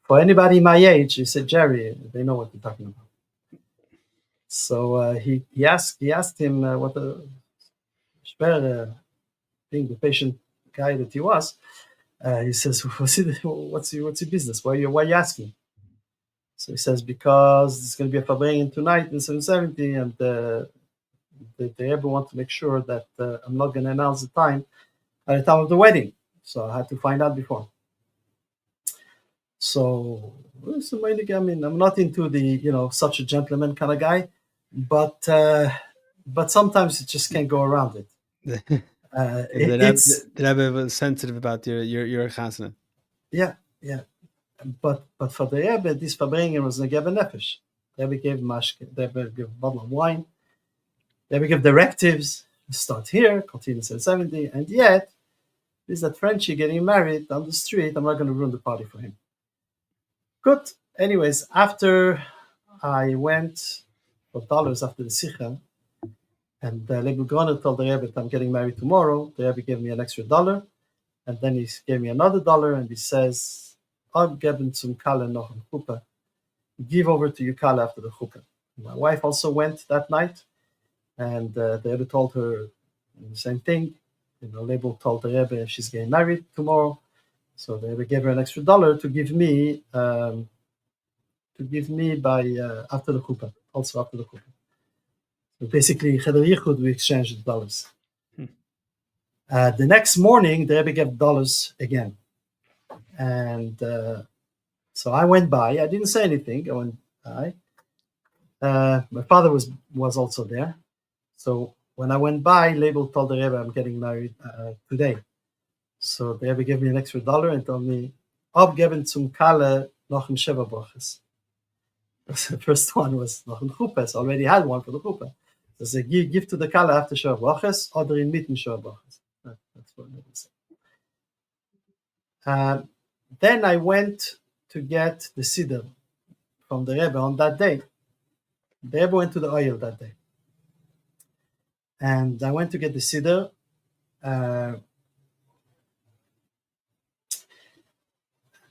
for anybody my age. He said, Jerry, they know what they're talking about. So he asked him what the shver, being the patient guy that he was. He says, "What's your business? Why are you asking?" So he says, "Because there's going to be a farbrengen tonight in 770, and they ever want to make sure that I'm not going to announce the time at the time of the wedding. So I had to find out before." So I mean, I'm not into the such a gentleman kind of guy, but sometimes you just can't go around it. The Rebbe was sensitive about your chasana. Yeah. But for the Rebbe, this farbrengen was negeb nefesh. The Rebbe gave mashke, the Rebbe gave a bottle of wine. The Rebbe gave directives. Start here, continue to 70, and yet is that Frenchie getting married on the street. I'm not going to ruin the party for him. Good. Anyways, after I went for $, after the Sikha, and Rebbe Groner told the Rebbe that I'm getting married tomorrow, the Rebbe gave me an extra $, and then he gave me another $, and he says, "I'll give him some kala noch in chuppah. Give over to you kala after the chuppah." My wife also went that night, and the Rebbe told her the same thing. Rebbe told the Rebbe she's getting married tomorrow, So the Rebbe gave her an extra $1 to give me by after the chuppah, also after the chuppah. So basically, Cheder Yichud, we exchanged the dollars. The next morning, the Rebbe gave dollars again. And so I went by. I didn't say anything. I went by. My father was also there. So when I went by, Label told the Rebbe, I'm getting married today. So the Rebbe gave me an extra $1 and told me, abgeben zum Kalle noch ein Sheva Broches. The first one was noch ein Chuppah. So I already had one for the Chuppah. So I said, give to the Kalle after Sheva Broches or in mitten Sheva Broches. That's what Rebbe said. Then I went to get the Siddur from the Rebbe on that day. The Rebbe went to the oil that day. And I went to get the Siddur.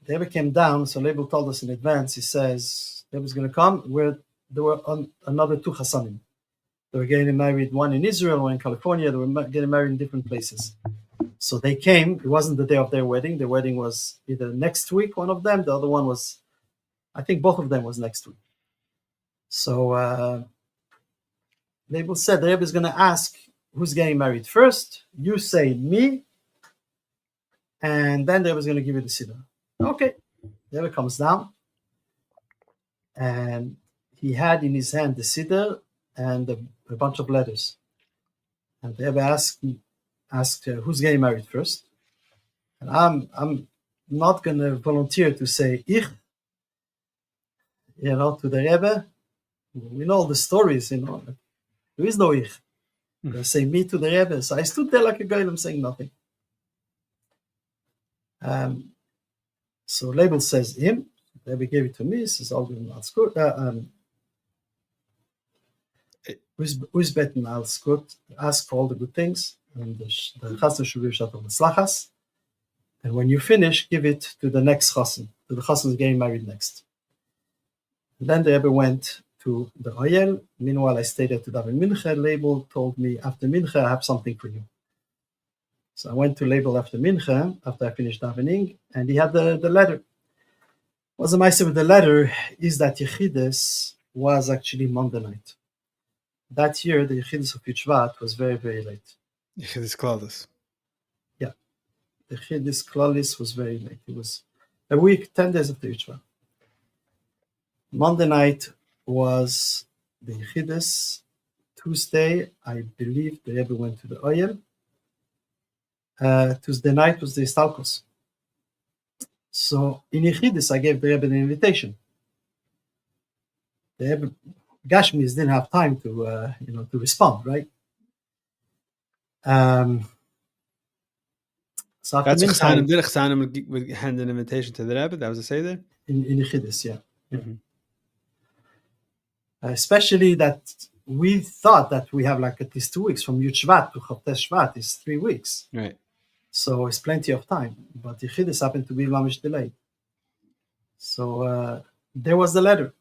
The Rebbe came down, so Rebbe told us in advance, he says, the Rebbe's going to come. There were another 2 Chassanim. They were getting married, one in Israel, one in California. They were getting married in different places. So they came. It wasn't the day of their wedding. The wedding was either next week, one of them. The other one was, I think both of them was next week. So Rebbe said, the Rebbe is going to ask who's getting married first. You say me. And then the Rebbe is going to give you the Siddur. Okay. The Rebbe comes down. And he had in his hand the Siddur and a bunch of letters. And the Rebbe asked who's getting married first. And I'm not going to volunteer to say ich, to the Rebbe. We know all the stories, There is no ich. They say me to the Rebbe. So I stood there like a guy, I'm saying nothing. So Label says him. The Rebbe gave it to me. He says, all that's good. Who's betting alles good? Ask for all the good things. And the chassan should be shot on the slachas. And when you finish, give it to the next chassan. To the chassan is getting married next. And then the Rebbe went to the Oyel. Meanwhile, I stayed there to daven mincha. Label told me, after mincha, I have something for you. So I went to Label after mincha, after I finished davening, and he had the letter. What's the matter with the letter is that Yechidus was actually Monday night. That year, the Yechidus of Yud was very, very late. Yechidus Klalis. Yeah. The Yechidus Klalis was very late. It was a week, 10 days after Yud Monday night was the Yechidus. Tuesday, I believe the Rebbe went to the Oyel. Tuesday night was the Istalkos. So in Yechidus, I gave the Rebbe an invitation. The Rebbe Gashmis didn't have time to respond, right? So after Did Chassanim would hand an invitation to the Rebbe? That was a say there? In Yechidus, yeah. Mm-hmm. Especially that we thought that we have like at least 2 weeks from Yud Shvat to Chavtes Shvat is 3 weeks. Right. So it's plenty of time. But Yechidus happened to be mamish delayed. So there was the letter.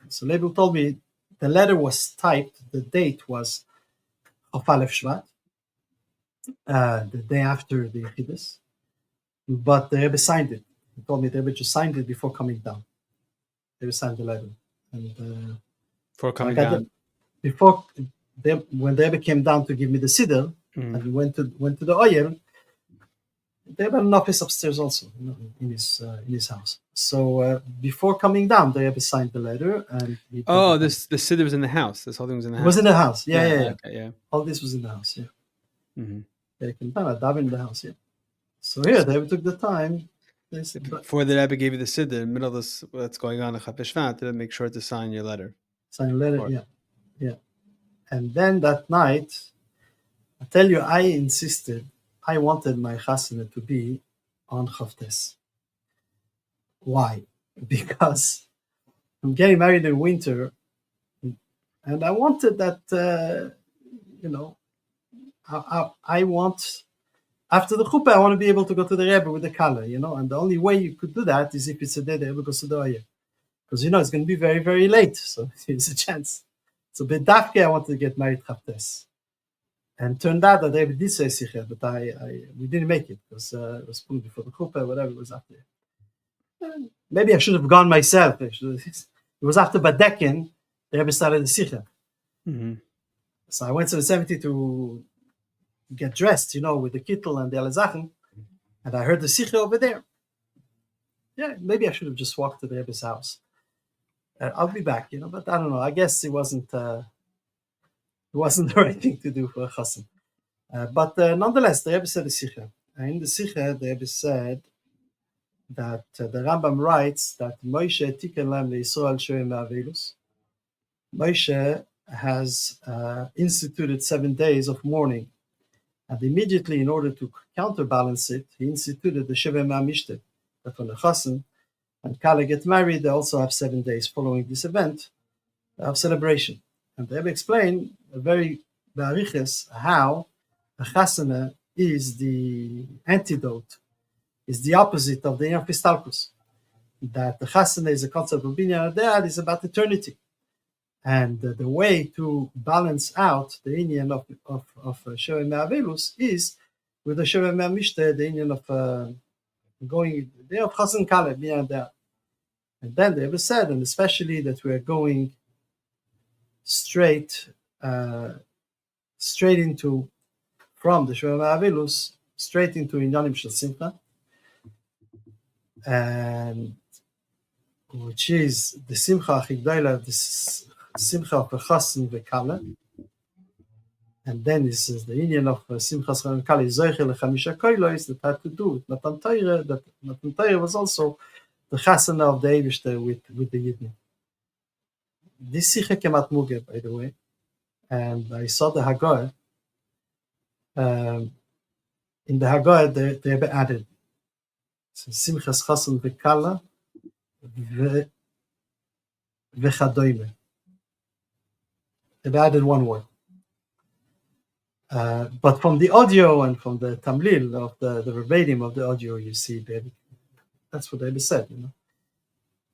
So Label told me the letter was typed. The date was of Aleph Shvat, the day after the Yechidus. But the Rebbe signed it. He told me the Rebbe just signed it before coming down. The Rebbe signed the letter. And before coming down? When the Rebbe came down to give me the Siddur, and we went to the Oyel, they had an office upstairs also, in his house. So before coming down, the Rebbe signed the letter, and the Siddur was in the house. This whole thing was in the house. It was in the house, yeah. Okay, yeah. All this was in the house, yeah. Mm-hmm. They came down, I davened in the house, yeah. So here, the Rebbe took the time. Before the Rebbe gave you the Siddur, in the middle of this, what's going on in Chafei Shvat, to make sure to sign your letter. Sign a letter, yeah. And then that night, I tell you, I insisted. I wanted my chasana to be on Chavtes. Why? Because I'm getting married in winter, and I wanted that, I want, after the chuppah, I want to be able to go to the Rebbe with the kala, and the only way you could do that is if it's a day the Rebbe goes to the Oyeh. Because, it's going to be very, very late, so there's a chance. So, Bedafke, I wanted to get married Chavtes. And turned out that the Rebbe did say Sikha, but we didn't make it because it was put before the Chuppah, whatever it was after. Maybe I should have gone myself. It was after Badekin, the Rebbe started the Sikha. Mm-hmm. So I went to the cemetery to get dressed, with the kittel and the alazachen, and I heard the Sikha over there. Yeah, maybe I should have just walked to the Rebbe's house. I'll be back, but I don't know. I guess it wasn't the right thing to do for a chassan. But nonetheless, the Rebbe said the Sikha. And in the Sikha, the Rebbe said that the Rambam writes that Moshe tiken lam leYisrael shoyim me'avelus. Moshe has instituted 7 days of mourning. And immediately, in order to counterbalance it, he instituted the Sheva Ma'amishte, that when the chassan and Kala get married, they also have 7 days following this event of celebration. And they have explained very bariches how the chasana is the antidote, is the opposite of the Inyan Pistalkus. That the chasana is a concept of binyan adad, is about eternity. And the way to balance out the Inyan of Sheva Me'avelus is with the Sheva Me'amishte, the Inyan of going, the of Chasan Kale, binyan adad. And then they ever said, and especially that we are going straight into, from the Sheva Me'avelus, straight into Inyanim Shel Simcha, and which is the Simcha Achigdaila, the Simcha of Chasan Vekala. And then this is the Inyan of Simcha Chasan Vekala, Zoichel Lechamisha Koilos, that had to do with Matan Torah, that Matan Torah was also the Chasana of the Eibishter with the Yidden. This Sikha came out Muge, by the way, and I saw the Haggadah. In the Haggadah, they have added Simchas Chasan Vekala Vechadoime. They've added one word. But from the audio and from the Tamlil of the verbatim of the audio, you see, that's what they said,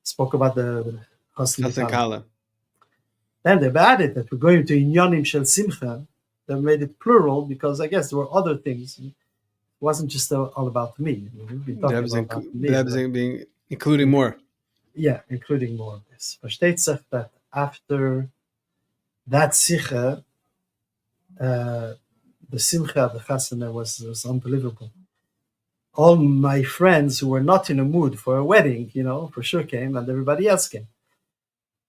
Spoke about the Chasan Vekala. Then they've added that we're going to Inyanim Shel Simcha. They made it plural because I guess there were other things. It wasn't just all about me. We've been talking about me. That was being including more. Yeah, including more of this. Versteht sich that after that Sikha, the Simcha of the Chasana was unbelievable. All my friends who were not in a mood for a wedding, for sure came, and everybody else came.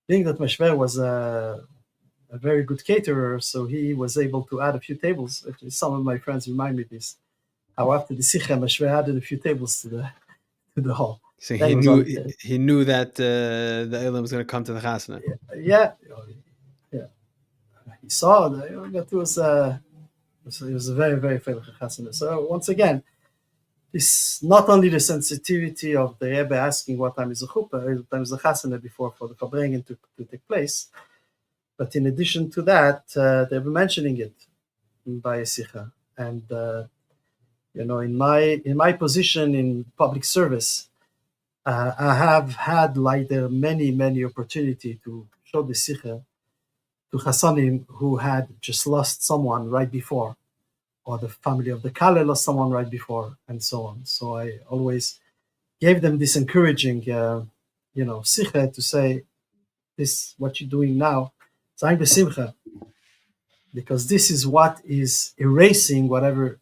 Being that Mashver was a very good caterer, so he was able to add a few tables. Actually, some of my friends remind me this. How after the Sikha, Mashver added a few tables to the hall. So he knew that the Elam was going to come to the Chasana. Yeah. He saw that it was a very, very favorite Chasana. So once again, this not only the sensitivity of the Rebbe asking what time is the chuppah, what time is the chasana before for the farbrengen to take place, but in addition to that, they were mentioning it by a sikha. And in my position in public service, I have had many opportunity to show the sikha to chasanim who had just lost someone right before, or the family of the Kale lost someone right before, and so on. So I always gave them this encouraging, sikha to say, this, what you're doing now, zayin b'simcha, because this is what is erasing whatever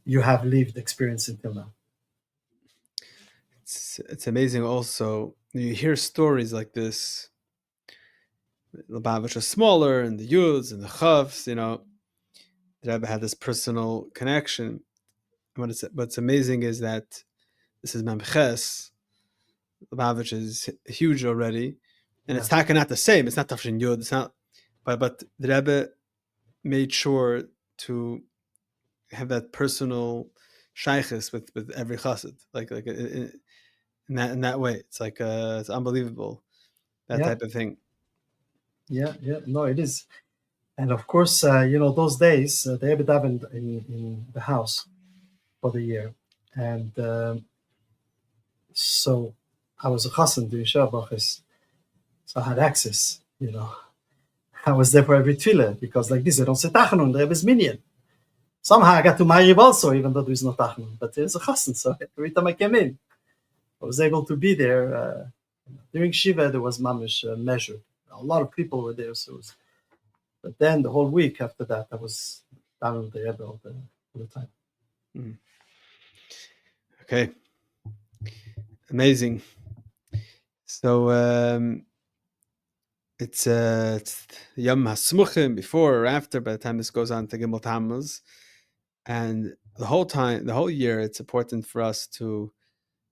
you have lived, experienced until now. It's amazing also, you hear stories like this, the Lubavitch is smaller, and the Yuds and the Chavs, the Rebbe had this personal connection. What's amazing is that this is Memches. Lubavitch is huge already, and it's not the same. It's not Tafshin Yud. It's not, but the Rebbe made sure to have that personal shaychus with every chassid, like in that way. It's like it's unbelievable, that type of thing. Yeah, no, it is. And of course, those days, the Rebbe davened in the house for the year. And so I was a chassan doing Shabbat, so I had access, I was there for every tefillah, because like this, I don't say Tachanun, the Rebbe's minyan. Somehow I got to Ma'ariv also, even though there is no Tachman. But there's a chassan, so every time I came in, I was able to be there. During Shiva, there was mamish measured. A lot of people were there, so it was, but then the whole week after that, I was down with the Rebbe all the time. Okay. Amazing. So it's Yom HaSmuchim, before or after, by the time this goes on to Gimel Tammuz. And the whole year, it's important for us to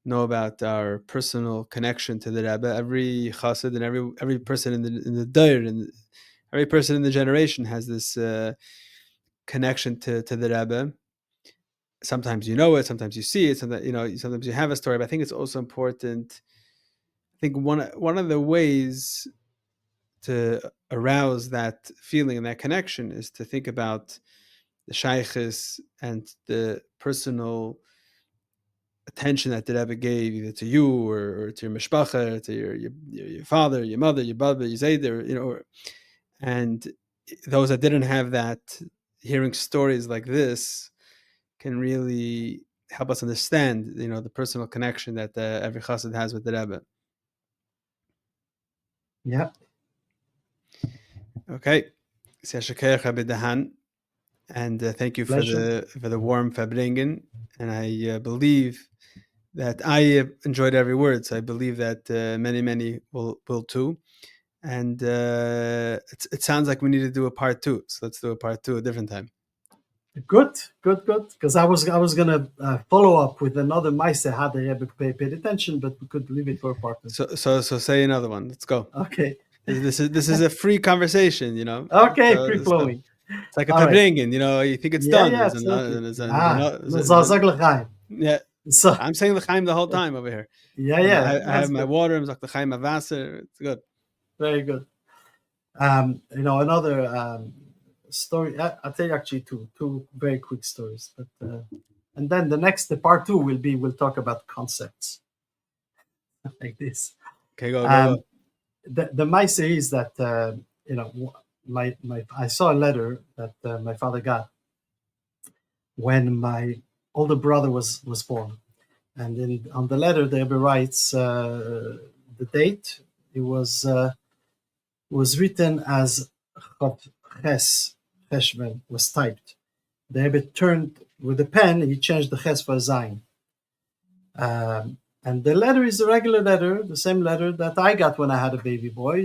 know about our personal connection to the Rebbe. Every chassid and every person in the Dair and every person in the generation has this connection to the Rebbe. Sometimes you know it, sometimes you see it, sometimes you have a story. But I think it's also important. I think one of the ways to arouse that feeling and that connection is to think about the Shlichus and the personal attention that the Rebbe gave either to you or to your mishpacha, or to your father, your mother, your brother, your zayder, and those that didn't have that, hearing stories like this can really help us understand, the personal connection that every chassid has with the Rebbe. Yeah. Okay, Rabbi Dahan, and thank you Pleasure. for the warm farbrengen, and I believe that I enjoyed every word. So I believe that many will too. And it sounds like we need to do a part 2. So let's do a part 2 a different time. Good. Because I was gonna follow up with another Maise how the Rebbe paid attention, but we could leave it for a part 2. So say another one. Let's go. Okay. This is a free conversation, Okay, So free flowing. it's like a All right. farbrengen, you think it's done. Yeah, absolutely. Yeah. So I'm saying l'chaim the whole time over here. yeah. I have my water. I'm like l'chaim avasser. It's good. Very good. Another story. I'll tell you actually two very quick stories, but and then the part 2 we'll talk about concepts like this. Okay, go. The Maise is that my I saw a letter that my father got when my older brother was born, and on the letter the Rebbe writes the date. It was written as Ches Cheshvan was typed. The Rebbe turned with a pen. He changed the Ches for a Zayin. And the letter is a regular letter, the same letter that I got when I had a baby boy.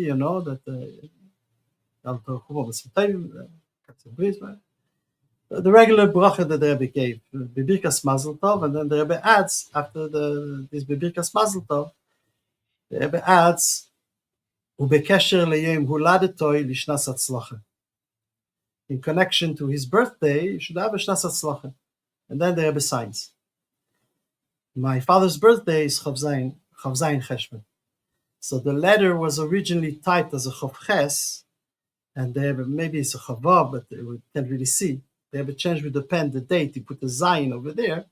The regular bracha that the Rebbe gave, Bebirkas Mazel Tov, and then the Rebbe adds after this Bebirkas Mazel Tov, the Rebbe adds Ubekesher leyem huladetoi lishnas hatzlacha. In connection to his birthday, you should have a shnas hatzlacha, and then the Rebbe signs. My father's birthday is Chav Zayin Cheshvan. So the letter was originally typed as a Chav Ches, and the Rebbe, maybe it's a Chavav, but we can't really see. The Rebbe changed with the pen the date. He put the Zayin over there.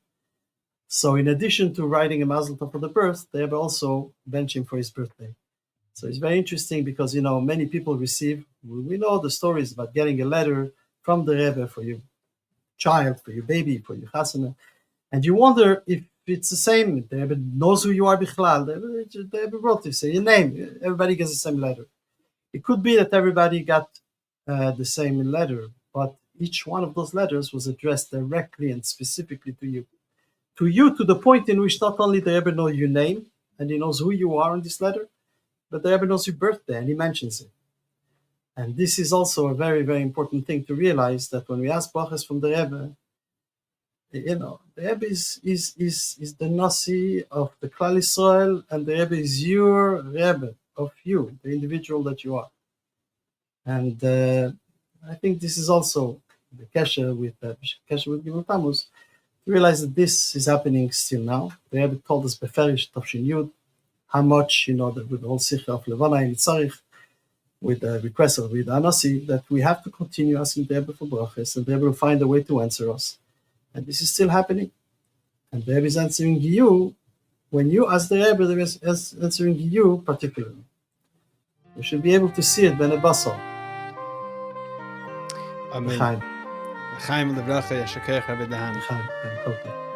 So in addition to writing a Mazel Tov for the birth, the Rebbe also benched him for his birthday. So it's very interesting because, many people receive, we know the stories about getting a letter from the Rebbe for your child, for your baby, for your chasana, and you wonder if it's the same. The Rebbe knows who you are bichlal. The Rebbe wrote to say your name. Everybody gets the same letter. It could be that everybody got the same letter, but each one of those letters was addressed directly and specifically to you. To the point in which not only the Rebbe knows your name and he knows who you are in this letter, but the Rebbe knows your birthday and he mentions it. And this is also a very, very important thing to realize, that when we ask brachas from the Rebbe, the Rebbe is the Nasi of the Klal Yisrael, and the Rebbe is your Rebbe of you, the individual that you are. And I think this is also the kesher with Gimel Tammuz, to realize that this is happening still now. The Rebbe told us Beferish Tavshin Yud how much, that with all Sicha of Levana and Yitzarich, with the request of Rid Anasi, that we have to continue asking the Rebbe for brachas, and the Rebbe will find a way to answer us. And this is still happening. And the Rebbe is answering you. When you ask the Rebbe, the Rebbe is answering you particularly. You should be able to see it ben basar. Amen. Chaim Levracha, Yashakech, Rabbi Dahan. Chaim, okay.